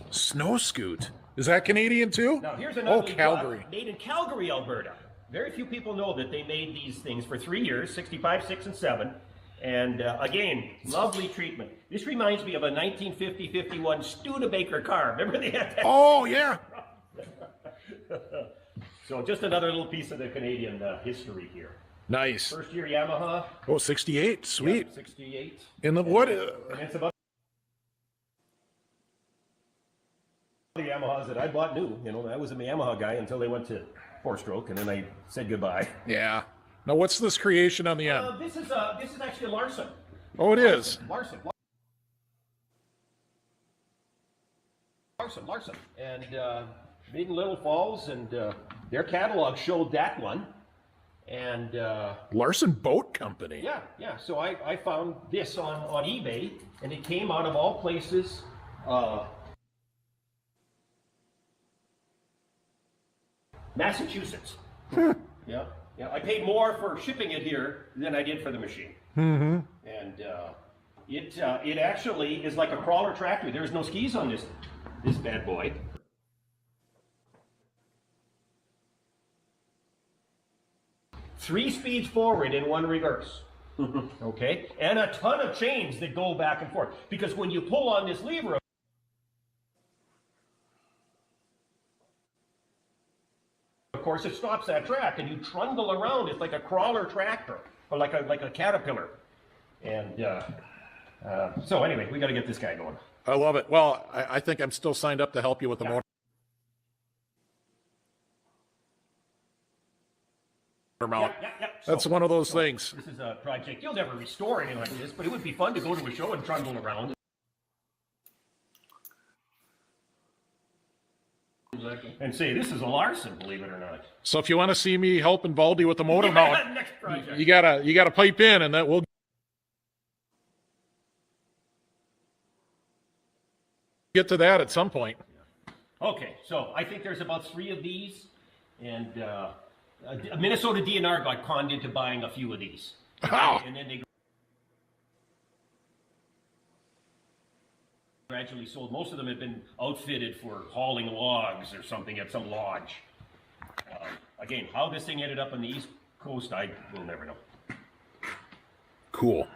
Snow Scoot. Is that Canadian too? Now here's another Calgary. made in Calgary, Alberta. Very few people know that they made these things for 3 years, 65, 6, and 7. And again, lovely treatment. This reminds me of a 1950-51 Studebaker car. Remember they had that? Oh, yeah. So just another little piece of the Canadian history here. Nice. First year Yamaha. Oh, 68. Sweet. Yeah, 68. In the what? And it's about the Yamahas that I bought new. You know, I was a Yamaha guy until they went to 4-stroke, and then I said goodbye. Yeah. Now, what's this creation on the end? This is actually a Larson. Oh, it is. Larson. And made in Little Falls, and their catalog showed that one. And Larson Boat Company. yeah. So I found this on eBay, and it came out of all places. Massachusetts. Yeah. I paid more for shipping it here than I did for the machine. Mm-hmm. And it actually is like a crawler tractor. There's no skis on this bad boy. Three speeds forward and 1 reverse. Okay? And a ton of chains that go back and forth. Because when you pull on this lever, of course, it stops that track, and you trundle around. It's like a crawler tractor, or like a caterpillar. And so anyway, we got to get this guy going. I love it. Well, I think I'm still signed up to help you with the motor. mount. So, That's one of those things. This is a project you'll never restore anything like this, but it would be fun to go to a show and trundle around. And say, this is a Larson, believe it or not. So if you want to see me helping Valdi with the motor mount, Next project. you gotta pipe in, and that we'll get to that at some point. Okay, so I think there's about 3 of these, and Minnesota DNR got conned into buying a few of these. Wow. And then they gradually sold. Most of them had been outfitted for hauling logs or something at some lodge. Again, how this thing ended up on the East Coast, I will never know. Cool.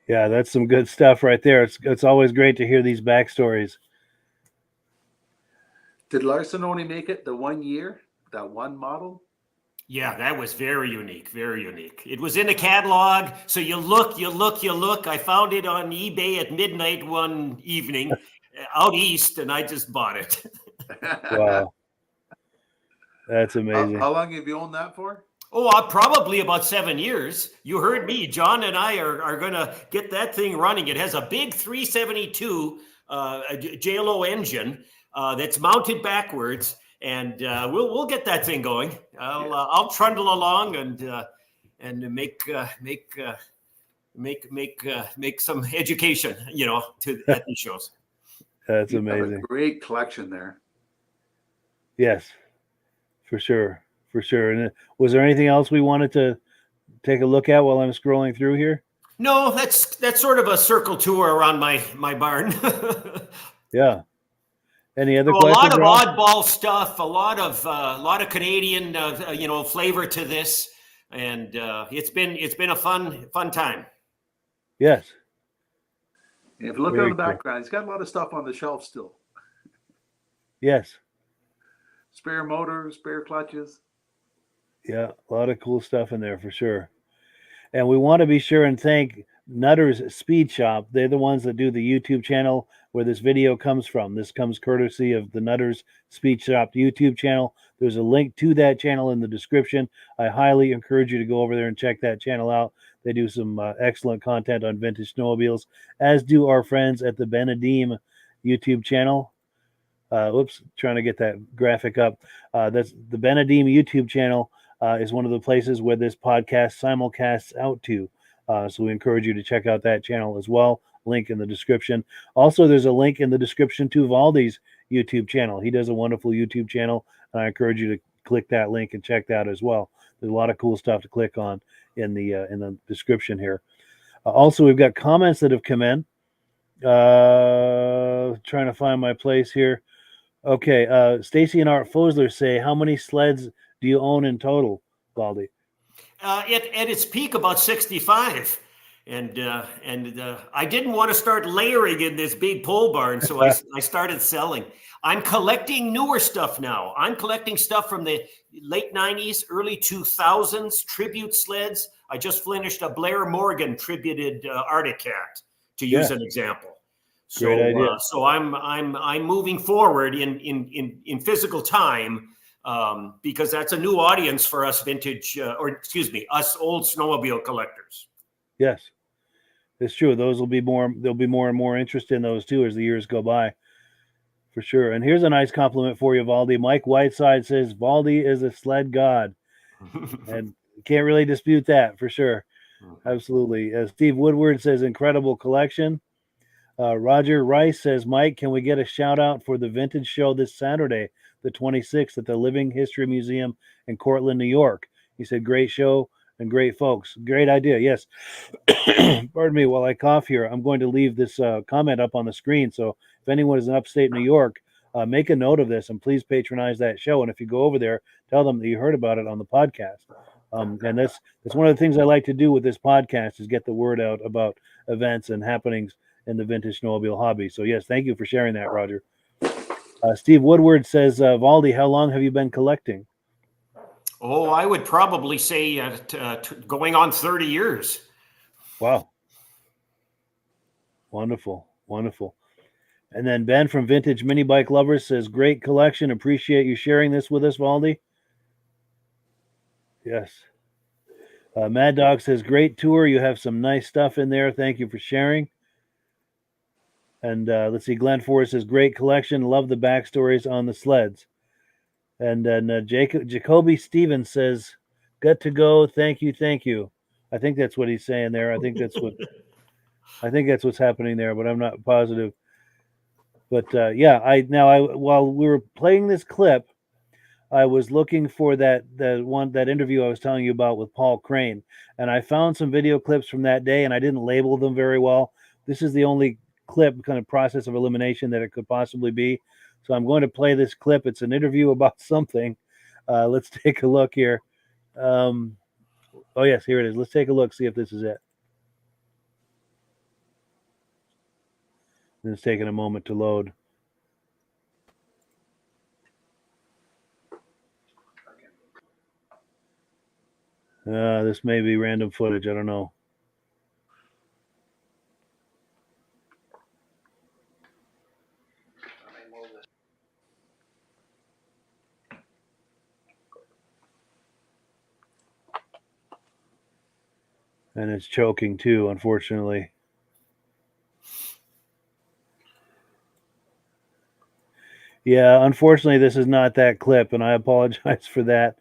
Yeah, that's some good stuff right there. It's always great to hear these backstories. Did Larson only make it the 1 year, that one model? Yeah, that was very unique, very unique. It was in the catalog, so you look. I found it on eBay at midnight one evening out east, and I just bought it. Wow. That's amazing. How long have you owned that for? Oh, probably about 7 years. You heard me. John and I are going to get that thing running. It has a big 372 JLO engine that's mounted backwards, and we'll get that thing going. I'll trundle along and make some education, at these shows. That's You have amazing. a great collection there. Yes, for sure. And was there anything else we wanted to take a look at while I'm scrolling through here? No, that's sort of a circle tour around my barn. Yeah. Any other So a questions? lot of Rob? oddball stuff, a lot of Canadian, flavor to this, and it's been a fun time. Yes. And if you look Very on the cool. background, he's got a lot of stuff on the shelf still. Yes. Spare motors, spare clutches. Yeah, a lot of cool stuff in there for sure. And we want to be sure and thank Nutter's Speed Shop. They're the ones that do the YouTube channel where this video comes from. This comes courtesy of the Nutter's Speed Shop YouTube channel. There's a link to that channel in the description. I highly encourage you to go over there and check that channel out. They do some excellent content on vintage snowmobiles, as do our friends at the Benedim YouTube channel. Trying to get that graphic up. That's the Benedim YouTube channel. Is one of the places where this podcast simulcasts out to. So we encourage you to check out that channel as well. Link in the description. Also, there's a link in the description to Valdi's YouTube channel. He does a wonderful YouTube channel, and I encourage you to click that link and check that as well. There's a lot of cool stuff to click on in the description here. Also, we've got comments that have come in. Trying to find my place here. Okay, Stacy and Art Fosler say, how many sleds do you own in total, Valdi? At its peak, about 65. And I didn't want to start layering in this big pole barn, so I started selling. I'm collecting newer stuff now. I'm collecting stuff from the late 90s, early 2000s, tribute sleds. I just finished a Blair Morgan tributed Arctic Cat, to use an example. So, Great idea. So I'm moving forward in physical time. Because that's a new audience for us us old snowmobile collectors. Yes, it's true. There'll be more and more interest in those too as the years go by, for sure. And here's a nice compliment for you, Valdi. Mike Whiteside says Valdi is a sled god, and can't really dispute that for sure. Absolutely. Steve Woodward says incredible collection. Roger Rice says, Mike, can we get a shout out for the vintage show this Saturday, the 26th, at the Living History Museum in Cortland, New York? He said, great show and great folks. Great idea. Yes. Pardon me while I cough here. I'm going to leave this comment up on the screen. So if anyone is in upstate New York, make a note of this and please patronize that show. And if you go over there, tell them that you heard about it on the podcast. And that's one of the things I like to do with this podcast is get the word out about events and happenings in the vintage snowmobile hobby. So yes, thank you for sharing that, Roger. Steve Woodward says, Valdi, how long have you been collecting? Oh, I would probably say going on 30 years. Wow. Wonderful. And then Ben from Vintage Mini Bike Lovers says, great collection. Appreciate you sharing this with us, Valdi. Yes. Mad Dog says, great tour. You have some nice stuff in there. Thank you for sharing. And let's see, Glenn Forrest says, great collection. Love the backstories on the sleds. And then Jacoby Stevens says, good to go. Thank you. Thank you. I think that's what he's saying there. I think that's what's happening there, but I'm not positive. But while we were playing this clip, I was looking for that interview I was telling you about with Paul Crane, and I found some video clips from that day, and I didn't label them very well. This is the only clip, kind of process of elimination, that it could possibly be. So I'm going to play this clip. It's an interview about something. Let's take a look here. Oh yes, here it is. Let's take a look, see if this is it. It's taking a moment to load. This may be random footage. I don't know. And it's choking too, unfortunately. Yeah, unfortunately, this is not that clip, and I apologize for that.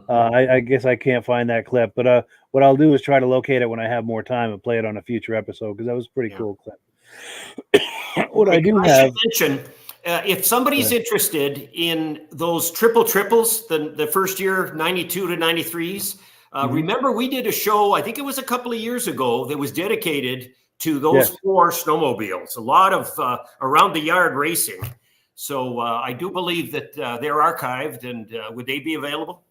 I guess I can't find that clip, but what I'll do is try to locate it when I have more time and play it on a future episode, because that was a pretty cool clip. What I do have... mention, if somebody's interested in those triples, the first year 92 to 93s, remember we did a show, I think it was a couple of years ago, that was dedicated to those four snowmobiles, a lot of around the yard racing. So I do believe that they're archived, and would they be available?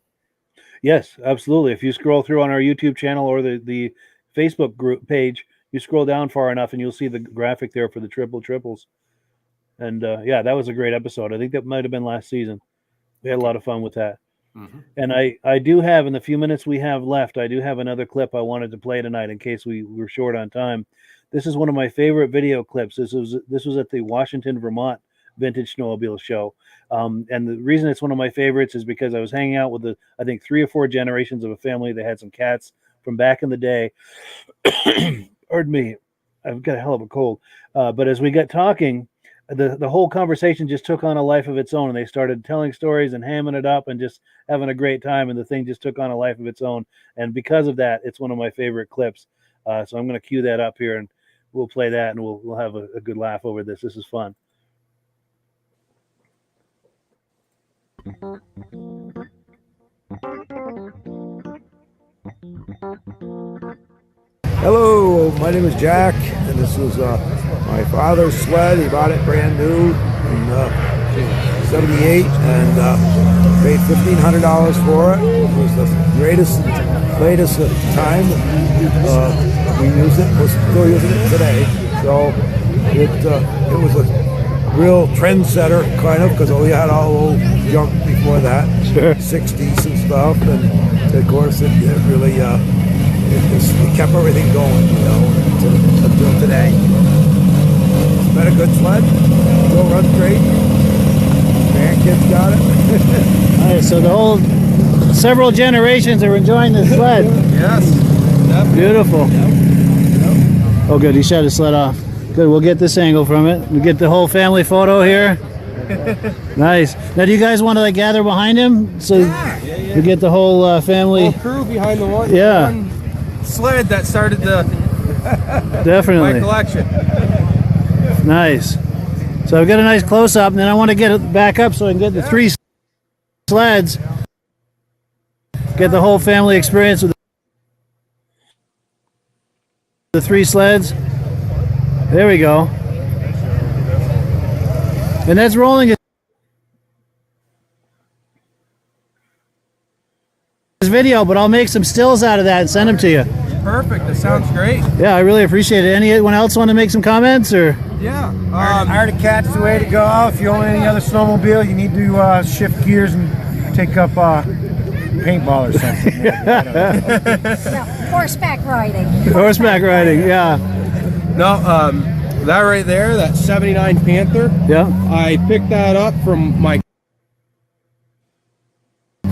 Yes, absolutely. If you scroll through on our YouTube channel or the Facebook group page, you scroll down far enough and you'll see the graphic there for the triples. And that was a great episode. I think that might have been last season. We had a lot of fun with that. Mm-hmm. And I do have, in the few minutes we have left, I do have another clip I wanted to play tonight in case we were short on time. This is one of my favorite video clips. This was at the Washington, Vermont Vintage Snowmobile show. And the reason it's one of my favorites is because I was hanging out with I think 3 or 4 generations of a family that had some cats from back in the day. Pardon me, I've got a hell of a cold. But as we got talking, the whole conversation just took on a life of its own, and they started telling stories and hamming it up and just having a great time, and the thing just took on a life of its own. And because of that, it's one of my favorite clips. So I'm going to cue that up here, and we'll play that, and we'll have a good laugh over this. This is fun. Hello, my name is Jack, and this is my father's sled. He bought it brand new in '78 and paid $1,500 for it. It was the greatest at the time. We used it, we're still using it today. So it was a real trendsetter, kind of, because we had all old junk before that, sure. 60s and stuff, and of course it really it kept everything going, until today. It's been a good sled, still runs great. Grandkids got it. All right, so the whole several generations are enjoying the sled. Yes. Beautiful. Yep. Oh, good. He shut his sled off. Good. We'll get this angle from it. We'll get the whole family photo here. Nice. Now, do you guys want to gather behind him so we get the whole family? Whole crew behind the one. Yeah. One sled that started definitely my collection. Nice. So I've got a nice close up, and then I want to get it back up so I can get the 3 sleds. Get the whole family experience with the 3 sleds. There we go. And that's rolling his video, but I'll make some stills out of that and send them to you. Perfect. That sounds great. Yeah, I really appreciate it. Anyone else want to make some comments, or? Yeah. Arctic Cat's the way to go. If you own any other snowmobile, you need to shift gears and take up paintball or something. No, horseback riding. Horseback riding, yeah. No, That right there, that 79 Panther. Yeah. I picked that up from my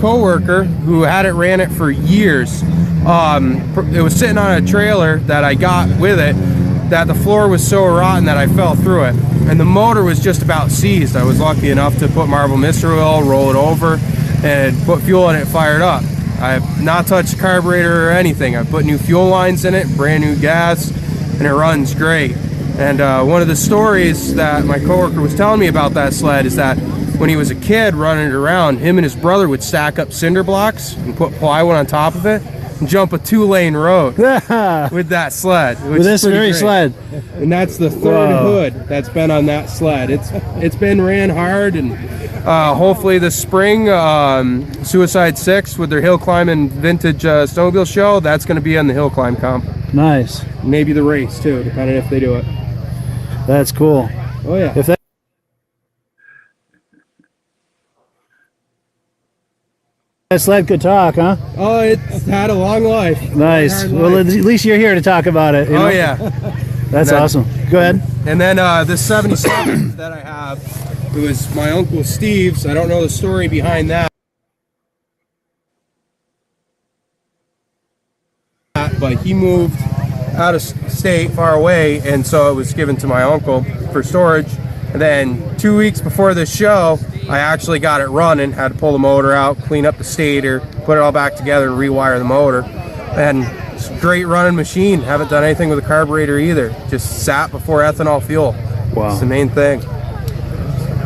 coworker who ran it for years. It was sitting on a trailer that I got with it, that the floor was so rotten that I fell through it, and the motor was just about seized. I was lucky enough to put marble mystery oil, roll it over, and put fuel in it, fired up. I have not touched the carburetor or anything. I put new fuel lines in it, brand new gas, and it runs great. And one of the stories that my coworker was telling me about that sled is that when he was a kid running it around, him and his brother would stack up cinder blocks and put plywood on top of it and jump a 2-lane road with that sled. With this very sled. And that's the third hood that's been on that sled. It's been ran hard, and hopefully this spring, Suicide 6 with their hill climbing vintage snowmobile show, that's going to be on the hill climb comp. Nice. Maybe the race too, depending if they do it. That's cool. Oh yeah. If that sled could talk, huh? Oh, it's had a long life. Nice. Well, at least you're here to talk about it. You know? Oh yeah. That's awesome. Go ahead. And then this 77 that I have, it was my Uncle Steve's. I don't know the story behind that, but he moved out of state, far away, and so it was given to my uncle for storage. And then 2 weeks before the show, I actually got it running, had to pull the motor out, clean up the stator, put it all back together, and rewire the motor. And it's a great running machine. Haven't done anything with the carburetor either. Just sat before ethanol fuel. Wow. It's the main thing.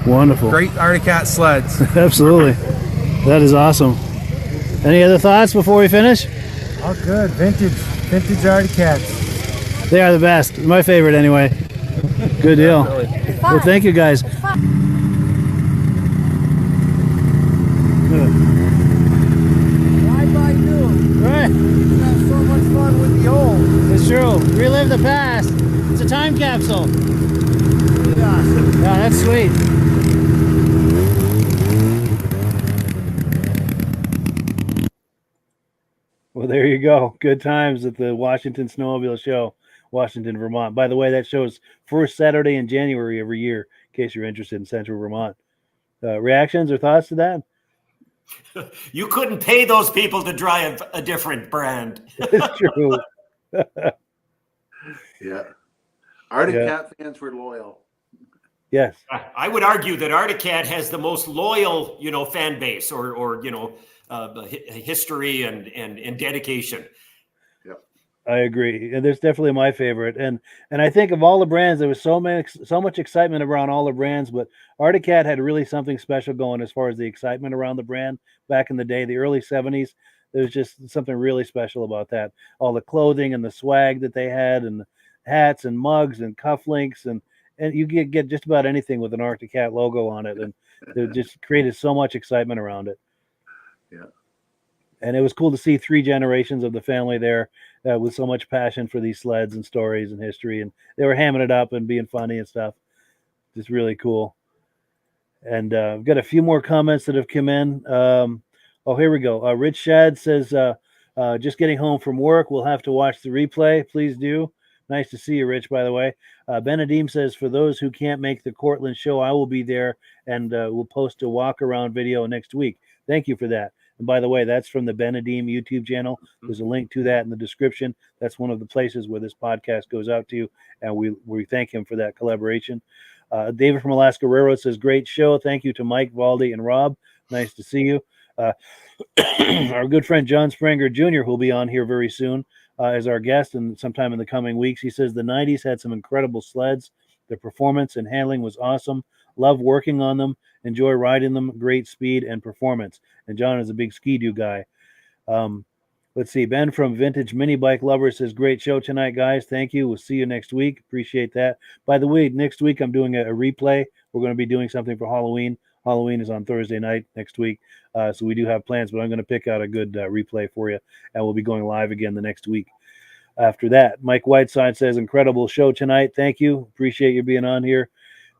Wonderful. Great Arctic Cat sleds. Absolutely. That is awesome. Any other thoughts before we finish? Oh, good. Vintage Arctic Cats. They are the best. My favorite anyway. Good deal. Well, thank you guys. Right. You have so much fun with the old. It's true. Relive the past. It's a time capsule. Yeah, that's sweet. Well, there you go. Good times at the Washington Snowmobile Show, Washington, Vermont. By the way, that show's first Saturday in January every year, in case you're interested in Central Vermont. Reactions or thoughts to that? You couldn't pay those people to drive a different brand. It's true. Yeah. Arctic Cat fans were loyal. Yes. I would argue that Arctic Cat has the most loyal, fan base or history and dedication. Yep. I agree. And there's definitely my favorite. And I think of all the brands, there was so much excitement around all the brands, but Arctic Cat had really something special going as far as the excitement around the brand back in the day, the early 70s. There's just something really special about that. All the clothing and the swag that they had, and the hats and mugs and cufflinks, and you get just about anything with an Arctic Cat logo on it. And it just created so much excitement around it. Yeah. And it was cool to see 3 generations of the family there with so much passion for these sleds and stories and history. And they were hamming it up and being funny and stuff. Just really cool. And I've got a few more comments that have come in. Here we go. Rich Shad says, just getting home from work. We'll have to watch the replay. Please do. Nice to see you, Rich, by the way. Benadim says, for those who can't make the Cortland show, I will be there, and we'll post a walk-around video next week. Thank you for that. And by the way, that's from the Benadim YouTube channel. There's a link to that in the description. That's one of the places where this podcast goes out to, and we thank him for that collaboration. David from Alaska Railroad says, great show. Thank you to Mike, Valdi, and Rob. Nice to see you. Our good friend John Springer Jr., who'll be on here very soon as our guest and sometime in the coming weeks. He says the 90s had some incredible sleds. The performance and handling was awesome. Love working on them. Enjoy riding them. Great speed and performance. And John is a big Ski-Doo guy. Let's see. Ben from Vintage Mini Bike Lovers says, great show tonight, guys. Thank you. We'll see you next week. Appreciate that. By the way, next week I'm doing a replay. We're going to be doing something for Halloween. Halloween is on Thursday night next week. So we do have plans, but I'm going to pick out a good replay for you, and we'll be going live again the next week. After that, Mike Whiteside says, incredible show tonight. Thank you. Appreciate you being on here.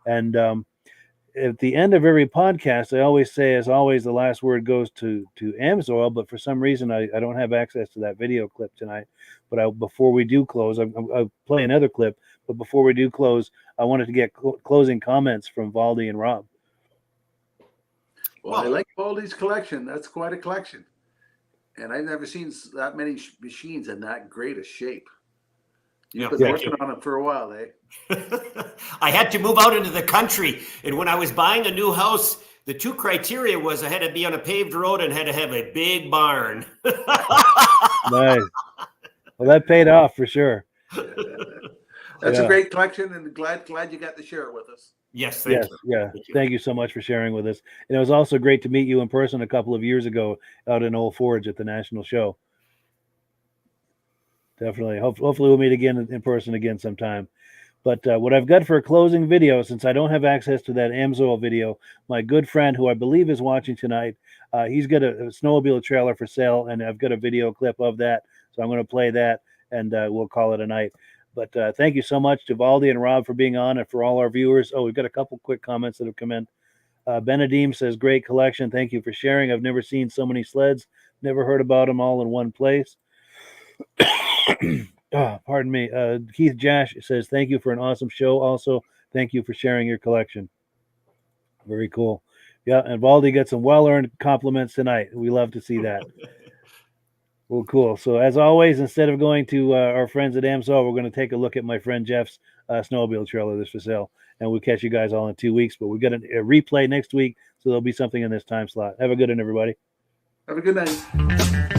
And at the end of every podcast, I always say, as always, the last word goes to Amsoil, but for some reason, I don't have access to that video clip tonight. But before we do close, I'll play another clip. But before we do close, I wanted to get closing comments from Valdi and Rob. Well, I like Baldi's collection. That's quite a collection. And I've never seen that many machines in that great a shape. You've been working on it for a while, eh? I had to move out into the country. And when I was buying a new house, the two criteria was I had to be on a paved road and had to have a big barn. Nice. Well, that paid off for sure. That's a great collection, and glad you got to share it with us. Yes, thank you. Yeah. Thank you so much for sharing with us. And it was also great to meet you in person a couple of years ago out in Old Forge at the National Show. Definitely. Hopefully we'll meet again in person again sometime. But what I've got for a closing video, since I don't have access to that Amsoil video, my good friend who I believe is watching tonight, he's got a snowmobile trailer for sale, and I've got a video clip of that. So I'm going to play that, and we'll call it a night. But thank you so much to Valdi and Rob for being on, and for all our viewers. Oh, we've got a couple quick comments that have come in. Benadim says, great collection. Thank you for sharing. I've never seen so many sleds. Never heard about them all in one place. Pardon me. Keith Jash says, thank you for an awesome show. Also, thank you for sharing your collection. Very cool. Yeah, and Valdi got some well-earned compliments tonight. We love to see that. Well, cool. So as always, instead of going to our friends at Amsoil, we're going to take a look at my friend Jeff's snowmobile trailer that's for sale. And we'll catch you guys all in 2 weeks. But we've got a replay next week, so there'll be something in this time slot. Have a good one, everybody. Have a good night.